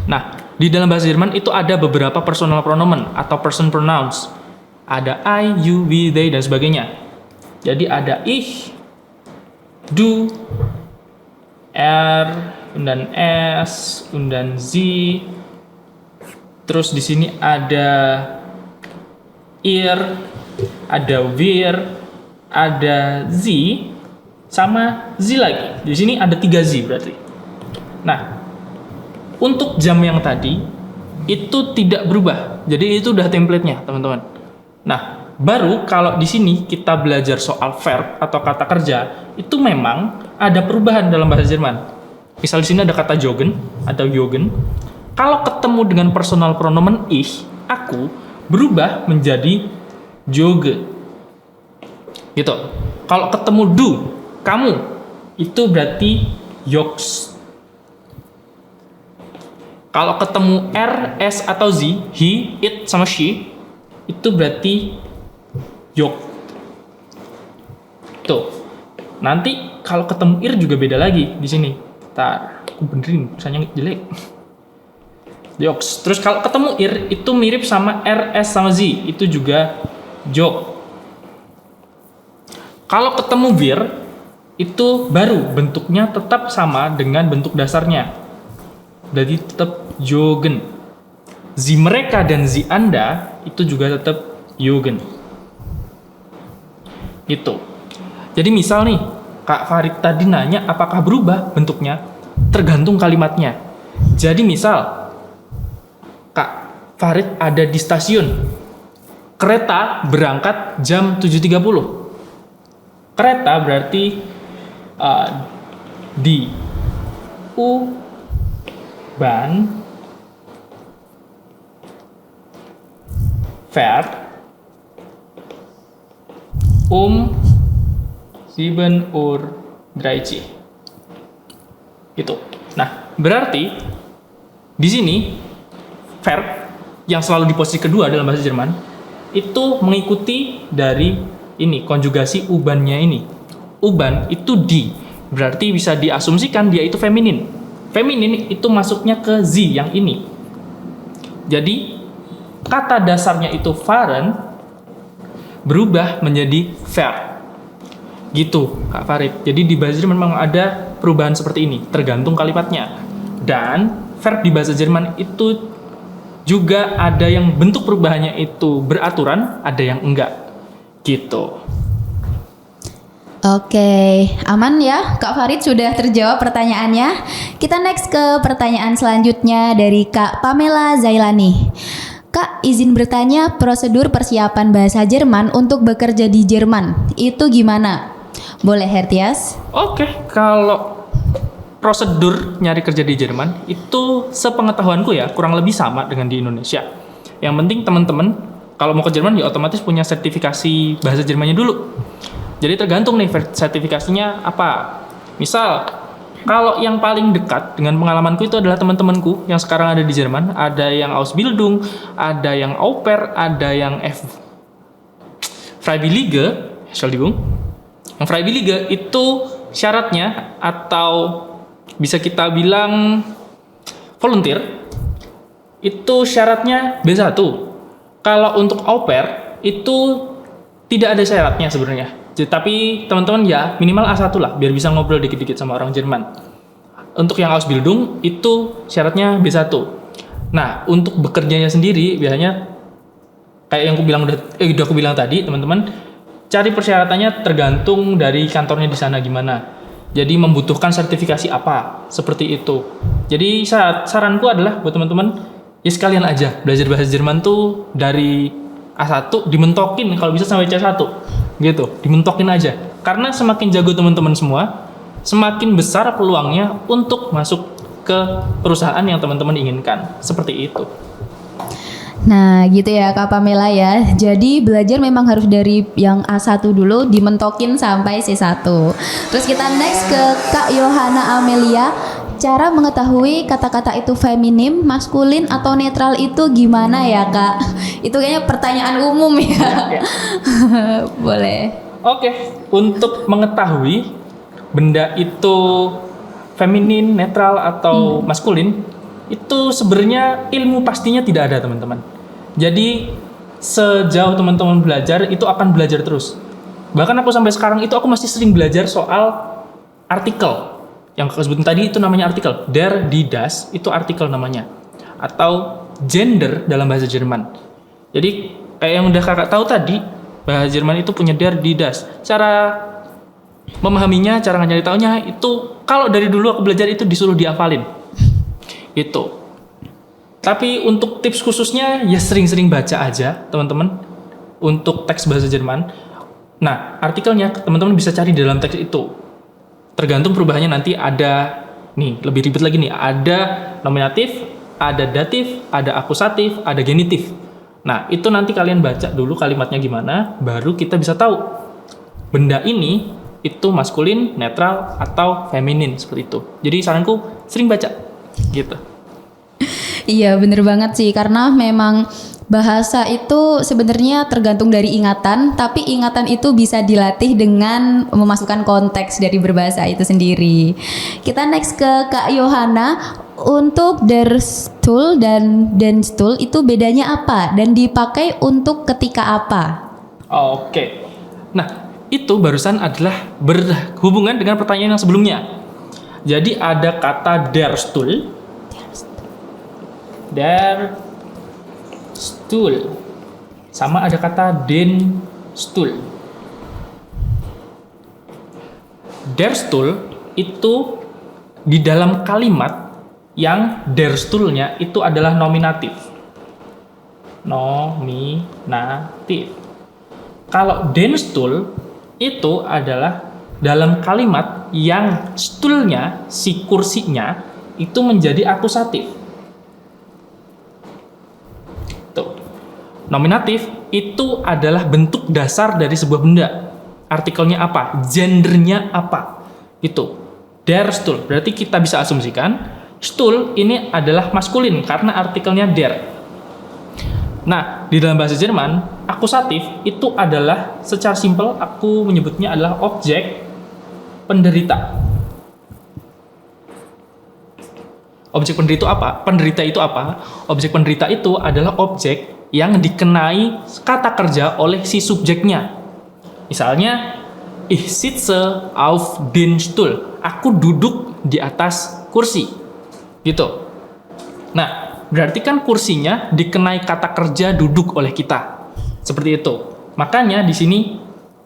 Nah, di dalam bahasa Jerman itu ada beberapa personal pronomen atau person pronouns. Ada I, you, we, they dan sebagainya. Jadi ada ich, du, er, dan s, dan z. Terus di sini ada ir, ada wir, ada z, sama z lagi. Di sini ada 3 z berarti. Nah, untuk jam yang tadi itu tidak berubah. Jadi itu udah template-nya, teman-teman. Nah, baru kalau di sini kita belajar soal verb atau kata kerja, itu memang ada perubahan dalam bahasa Jerman. Misal di sini ada kata jogen atau jogen. Kalau ketemu dengan personal pronomen ich, aku, berubah menjadi joge. Gitu. Kalau ketemu du, kamu, itu berarti joks. Kalau ketemu r, s atau z, he, it sama she, itu berarti jok. Tuh. Nanti kalau ketemu ir juga beda lagi di sini. Ntar aku benerin, misalnya jelek. Joks. Terus kalau ketemu ir itu mirip sama r, s sama z, itu juga jok. Kalau ketemu wir itu baru bentuknya tetap sama dengan bentuk dasarnya. Jadi tetap jogen. Z mereka dan z Anda itu juga tetap jogen. Gitu. Jadi misal nih, Kak Farid tadi nanya apakah berubah bentuknya? Tergantung kalimatnya. Jadi misal, Kak Farid ada di stasiun. Kereta berangkat jam 7.30. Kereta berarti di Bahn fährt 7:30. Gitu. Nah, berarti di sini verb yang selalu di posisi kedua dalam bahasa Jerman itu mengikuti dari ini konjugasi ubannya ini. Uban itu di, berarti bisa diasumsikan dia itu feminin. Feminin itu masuknya ke z yang ini. Jadi kata dasarnya itu fahren berubah menjadi verb. Gitu, Kak Farid. Jadi di bahasa Jerman memang ada perubahan seperti ini, tergantung kalimatnya. Dan verb di bahasa Jerman itu juga ada yang bentuk perubahannya itu beraturan, ada yang enggak. Gitu. Oke, aman ya Kak Farid sudah terjawab pertanyaannya. Kita next ke pertanyaan selanjutnya dari Kak Pamela Zailani. Kak, izin bertanya prosedur persiapan bahasa Jerman untuk bekerja di Jerman itu gimana? Boleh Hertias? Oke, kalau prosedur nyari kerja di Jerman itu sepengetahuanku ya kurang lebih sama dengan di Indonesia. Yang penting teman-teman kalau mau ke Jerman ya otomatis punya sertifikasi bahasa Jermannya dulu. Jadi tergantung nih sertifikasinya apa. Misal, kalau yang paling dekat dengan pengalamanku itu adalah teman-temanku yang sekarang ada di Jerman. Ada yang Ausbildung, ada yang Au pair, ada yang Freiwillige, Entschuldigung. Yang Freiwillige itu syaratnya atau bisa kita bilang volunteer, itu syaratnya B1. Kalau untuk Au pair itu tidak ada syaratnya sebenarnya. Tapi teman-teman ya minimal A1 lah biar bisa ngobrol dikit-dikit sama orang Jerman. Untuk yang Ausbildung itu syaratnya B1. Nah, untuk bekerjanya sendiri biasanya kayak yang udah aku bilang tadi, teman-teman, cari persyaratannya tergantung dari kantornya di sana gimana. Jadi membutuhkan sertifikasi apa, seperti itu. Jadi saranku adalah buat teman-teman ya sekalian aja belajar bahasa Jerman tuh dari A1 dimentokin kalau bisa sampai C1 gitu, dimentokin aja. Karena semakin jago teman-teman semua, semakin besar peluangnya untuk masuk ke perusahaan yang teman-teman inginkan. Seperti itu. Nah gitu ya Kak Pamela ya. Jadi belajar memang harus dari yang A1 dulu dimentokin sampai C1. Terus kita next ke Kak Yohana Amelia. Cara mengetahui kata-kata itu feminim, maskulin atau netral itu gimana ya Kak? Itu kayaknya pertanyaan umum ya. Boleh. Oke, untuk mengetahui benda itu feminin, netral atau maskulin, itu sebenarnya ilmu pastinya tidak ada teman-teman. Jadi sejauh teman-teman belajar itu akan belajar terus. Bahkan aku sampai sekarang itu aku masih sering belajar soal artikel. Yang aku sebutin tadi itu namanya artikel. Der, die, das itu artikel namanya. Atau gender dalam bahasa Jerman. Jadi kayak yang udah kakak tahu tadi, bahasa Jerman itu punya der, die, das. Cara memahaminya, cara nyari taunya itu kalau dari dulu aku belajar itu disuruh dihafalin. Itu. Tapi untuk tips khususnya ya sering-sering baca aja teman-teman untuk teks bahasa Jerman. Nah, artikelnya teman-teman bisa cari di dalam teks itu. Tergantung perubahannya nanti ada nih, lebih ribet lagi nih, ada nominatif, ada datif, ada akusatif, ada genitif. Nah, itu nanti kalian baca dulu kalimatnya gimana, baru kita bisa tahu benda ini itu maskulin, netral, atau feminin seperti itu. Jadi saranku sering baca gitu. Iya bener banget sih, karena memang bahasa itu sebenarnya tergantung dari ingatan, tapi ingatan itu bisa dilatih dengan memasukkan konteks dari berbahasa itu sendiri. Kita next ke Kak Yohana. Untuk der Stuhl dan den Stuhl itu bedanya apa dan dipakai untuk ketika apa? Oke. Nah, itu barusan adalah berhubungan dengan pertanyaan yang sebelumnya. Jadi ada kata der Stuhl, der Stuhl, sama ada kata den Stuhl. Der Stuhl itu di dalam kalimat yang der Stuhlnya itu adalah nominatif. Nominatif. Kalau den Stuhl itu adalah dalam kalimat yang Stuhlnya, si kursinya itu menjadi akusatif. Nominatif itu adalah bentuk dasar dari sebuah benda. Artikelnya apa? Gendernya apa? Itu. Der Stuhl. Berarti kita bisa asumsikan Stuhl ini adalah maskulin karena artikelnya der. Nah, di dalam bahasa Jerman, akusatif itu adalah secara simpel aku menyebutnya adalah objek penderita. Objek penderita itu apa? Penderita itu apa? Objek penderita itu adalah objek yang dikenai kata kerja oleh si subjeknya. Misalnya, ich sitze auf den Stuhl. Aku duduk di atas kursi. Gitu. Nah, berarti kan kursinya dikenai kata kerja duduk oleh kita. Seperti itu. Makanya di sini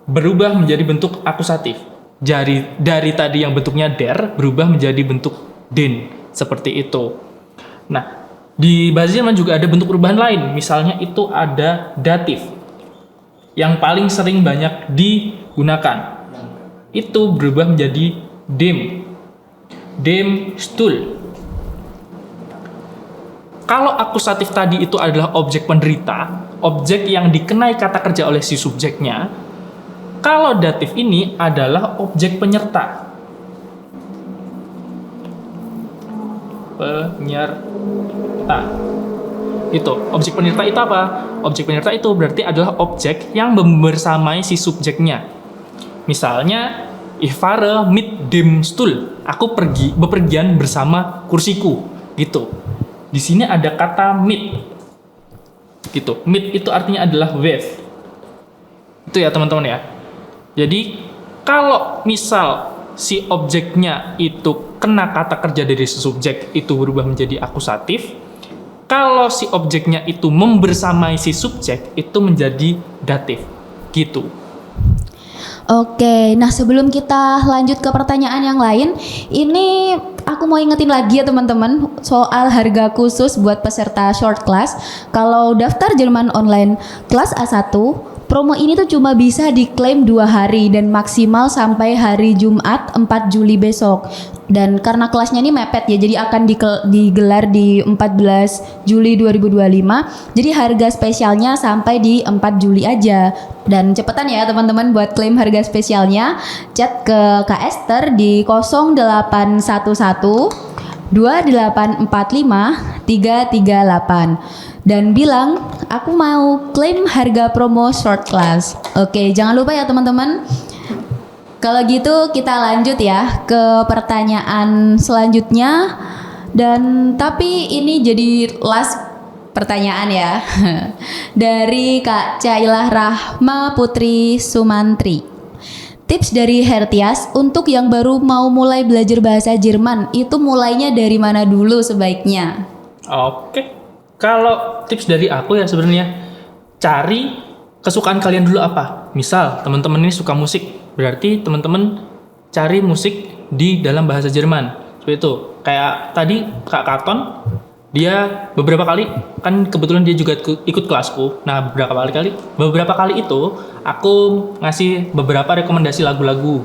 berubah menjadi bentuk akusatif. Dari tadi yang bentuknya der berubah menjadi bentuk den. Seperti itu. Nah, di bahasa Jerman juga ada bentuk perubahan lain, misalnya itu ada datif yang paling sering banyak digunakan. Itu berubah menjadi dem Stuhl. Kalau akusatif tadi itu adalah objek penderita, objek yang dikenai kata kerja oleh si subjeknya. Kalau datif ini adalah objek penyerta. penyerta. Itu objek penyerta itu apa? Objek penyerta itu berarti adalah objek yang membersamai si subjeknya. Misalnya, ich fahre mit dem Stuhl. Aku bepergian bersama kursiku. Gitu. Di sini ada kata mit. Gitu. Mit itu artinya adalah with. Itu ya teman-teman ya. Jadi kalau misal si objeknya itu kena kata kerja dari si subjek itu berubah menjadi akusatif. Kalau si objeknya itu membersamai si subjek itu menjadi datif. Gitu. Oke, nah sebelum kita lanjut ke pertanyaan yang lain, ini aku mau ingetin lagi ya teman-teman soal harga khusus buat peserta short class. Kalau daftar Jerman online kelas A1, promo ini tuh cuma bisa diklaim 2 hari dan maksimal sampai hari Jumat 4 Juli besok. Dan karena kelasnya ini mepet ya, jadi akan digelar di 14 Juli 2025. Jadi harga spesialnya sampai di 4 Juli aja. Dan cepetan ya teman-teman buat klaim harga spesialnya. Chat ke Kak Esther di 0811 2845 338 dan bilang aku mau klaim harga promo short class. Oke, jangan lupa ya teman-teman. Kalau gitu kita lanjut ya ke pertanyaan selanjutnya. Dan tapi ini jadi last pertanyaan ya. Dari Kak Cailah Rahma Putri Sumantri. Tips dari Hertias untuk yang baru mau mulai belajar bahasa Jerman itu mulainya dari mana dulu sebaiknya? Oke. Kalau tips dari aku ya sebenarnya cari kesukaan kalian dulu apa. Misal teman-teman ini suka musik. Berarti teman-teman cari musik di dalam bahasa Jerman. Seperti itu. Kayak tadi Kak Karton, dia beberapa kali, kan kebetulan dia juga ikut kelasku. Nah, beberapa kali itu aku ngasih beberapa rekomendasi lagu-lagu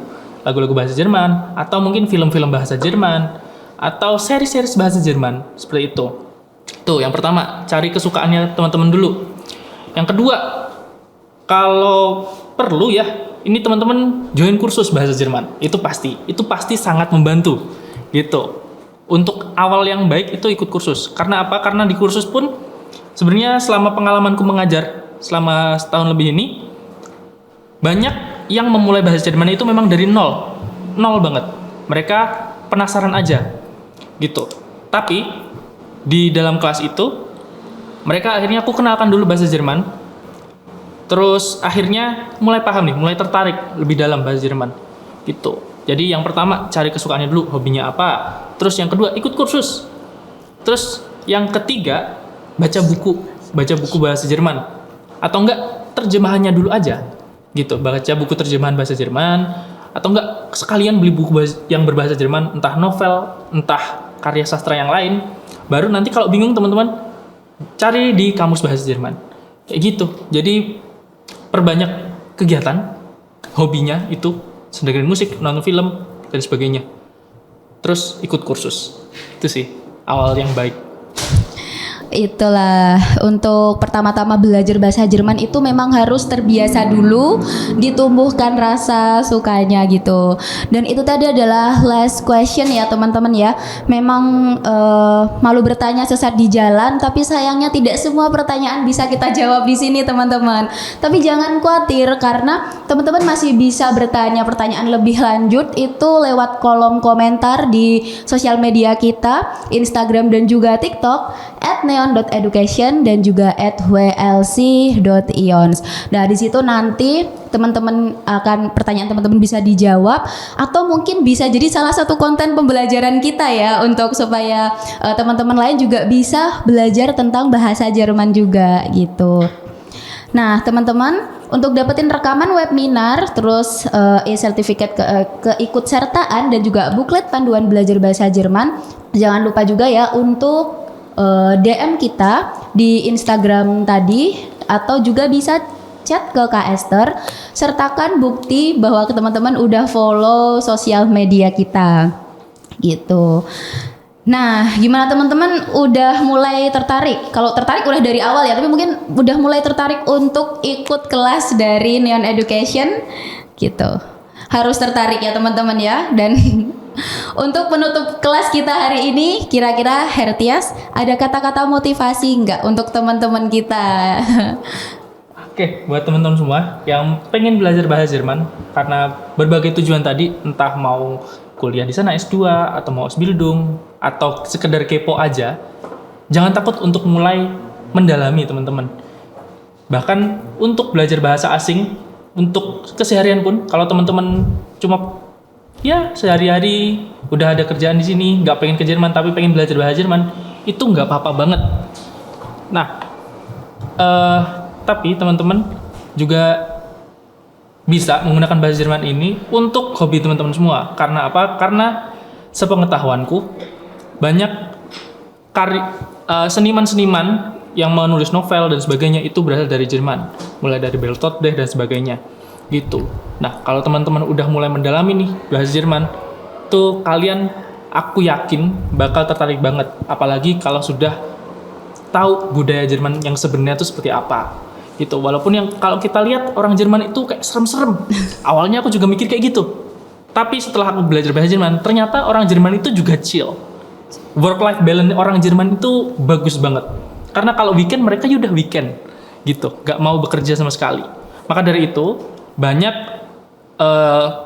bahasa Jerman, atau mungkin film-film bahasa Jerman, atau seri-seri bahasa Jerman. Seperti itu. Tuh, yang pertama, cari kesukaannya teman-teman dulu. Yang kedua, kalau perlu ya, ini teman-teman join kursus bahasa Jerman. Itu pasti sangat membantu gitu. Untuk awal yang baik itu ikut kursus. Karena apa? Karena di kursus pun sebenarnya selama pengalamanku mengajar selama setahun lebih ini, banyak yang memulai bahasa Jerman itu memang dari nol banget. Mereka penasaran aja gitu. Tapi di dalam kelas itu mereka akhirnya aku kenalkan dulu bahasa Jerman. Terus akhirnya mulai paham nih, mulai tertarik lebih dalam bahasa Jerman gitu. Jadi yang pertama cari kesukaannya dulu, hobinya apa. Terus yang kedua ikut kursus. Terus yang ketiga baca buku bahasa Jerman. Atau enggak terjemahannya dulu aja gitu. Baca buku terjemahan bahasa Jerman. Atau enggak sekalian beli buku yang berbahasa Jerman, entah novel, entah karya sastra yang lain. Baru nanti kalau bingung teman-teman cari di kamus bahasa Jerman. Kayak gitu. Jadi perbanyak kegiatan, hobinya itu dengerin musik, nonton film, dan sebagainya. Terus ikut kursus. Itu sih awal yang baik. Itulah, untuk pertama-tama belajar bahasa Jerman itu memang harus terbiasa dulu, ditumbuhkan rasa sukanya gitu. Dan itu tadi adalah last question ya teman-teman ya. Memang malu bertanya sesat di jalan, tapi sayangnya tidak semua pertanyaan bisa kita jawab di sini teman-teman. Tapi jangan khawatir karena teman-teman masih bisa bertanya pertanyaan lebih lanjut itu lewat kolom komentar di sosial media kita, Instagram dan juga TikTok @neon.education dan juga @wlc.ions. Nah, di situ nanti teman-teman pertanyaan teman-teman bisa dijawab atau mungkin bisa jadi salah satu konten pembelajaran kita ya untuk supaya teman-teman lain juga bisa belajar tentang bahasa Jerman juga gitu. Nah, teman-teman, untuk dapetin rekaman webinar, terus e-sertifikat keikutsertaan dan juga buklet panduan belajar bahasa Jerman, jangan lupa juga ya untuk DM kita di Instagram tadi atau juga bisa chat ke Kak Esther, sertakan bukti bahwa teman-teman udah follow sosial media kita gitu. Nah, gimana teman-teman udah mulai tertarik? Kalau tertarik udah dari awal ya, tapi mungkin udah mulai tertarik untuk ikut kelas dari Neon Education gitu. Harus tertarik ya teman-teman ya, dan Untuk penutup kelas kita hari ini, kira-kira Hertias ada kata-kata motivasi nggak untuk teman-teman kita? Oke, buat teman-teman semua yang pengen belajar bahasa Jerman karena berbagai tujuan tadi, entah mau kuliah di sana S2 atau mau Ausbildung atau sekedar kepo aja, jangan takut untuk mulai mendalami teman-teman. Bahkan untuk belajar bahasa asing, untuk keseharian pun, kalau teman-teman cuma ya sehari-hari udah ada kerjaan di sini, nggak pengen ke Jerman tapi pengen belajar bahasa Jerman, itu nggak apa-apa banget. Nah, tapi teman-teman juga bisa menggunakan bahasa Jerman ini untuk hobi teman-teman semua. Karena apa? Karena sepengetahuanku banyak seniman-seniman yang menulis novel dan sebagainya itu berasal dari Jerman, mulai dari Bertolt Brecht dan sebagainya gitu. Nah, kalau teman-teman udah mulai mendalami nih bahasa Jerman, tuh kalian aku yakin bakal tertarik banget, apalagi kalau sudah tahu budaya Jerman yang sebenarnya itu seperti apa gitu. Walaupun yang kalau kita lihat orang Jerman itu kayak serem-serem. Awalnya aku juga mikir kayak gitu. Tapi setelah aku belajar bahasa Jerman, ternyata orang Jerman itu juga chill. Work life balance orang Jerman itu bagus banget. Karena kalau weekend mereka ya udah weekend gitu, gak mau bekerja sama sekali. Maka dari itu banyak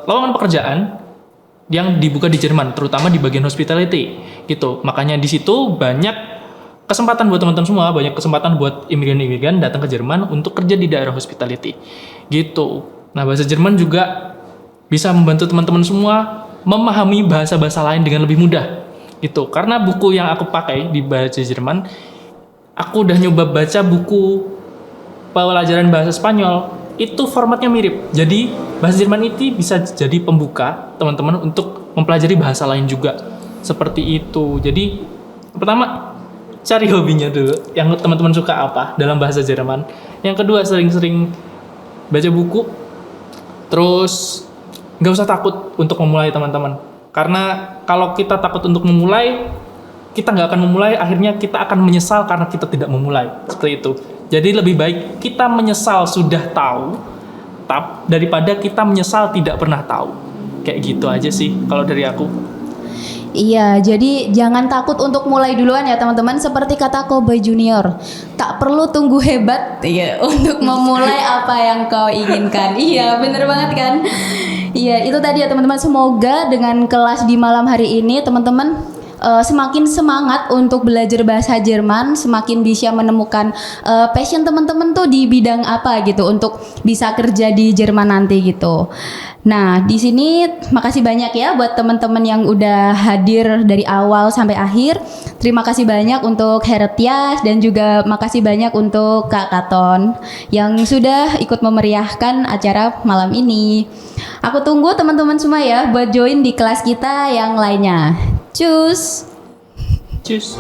lowongan pekerjaan yang dibuka di Jerman, terutama di bagian hospitality gitu. Makanya di situ banyak kesempatan buat teman-teman semua, banyak kesempatan buat imigran-imigran datang ke Jerman untuk kerja di daerah hospitality gitu. Nah, bahasa Jerman juga bisa membantu teman-teman semua memahami bahasa-bahasa lain dengan lebih mudah gitu. Karena buku yang aku pakai di bahasa Jerman, aku udah nyoba baca buku pelajaran bahasa Spanyol, itu formatnya mirip. Jadi bahasa Jerman itu bisa jadi pembuka teman-teman untuk mempelajari bahasa lain juga. Seperti itu. Jadi pertama cari hobinya dulu, yang teman-teman suka apa dalam bahasa Jerman. Yang kedua, sering-sering baca buku. Terus nggak usah takut untuk memulai teman-teman. Karena kalau kita takut untuk memulai, kita nggak akan memulai, akhirnya kita akan menyesal karena kita tidak memulai. Seperti itu. Jadi lebih baik kita menyesal sudah tahu, daripada kita menyesal tidak pernah tahu. Kayak gitu aja sih kalau dari aku. Iya, jadi jangan takut untuk mulai duluan ya teman-teman. Seperti kata Kobe Junior, tak perlu tunggu hebat ya untuk memulai apa yang kau inginkan. Iya, bener banget kan? Iya, itu tadi ya teman-teman. Semoga dengan kelas di malam hari ini teman-teman semakin semangat untuk belajar bahasa Jerman, semakin bisa menemukan passion teman-teman tuh di bidang apa gitu untuk bisa kerja di Jerman nanti gitu. Nah, di sini makasih banyak ya buat teman-teman yang udah hadir dari awal sampai akhir. Terima kasih banyak untuk Hertias dan juga makasih banyak untuk Kak Katon yang sudah ikut memeriahkan acara malam ini. Aku tunggu teman-teman semua ya buat join di kelas kita yang lainnya. Cus. Cus.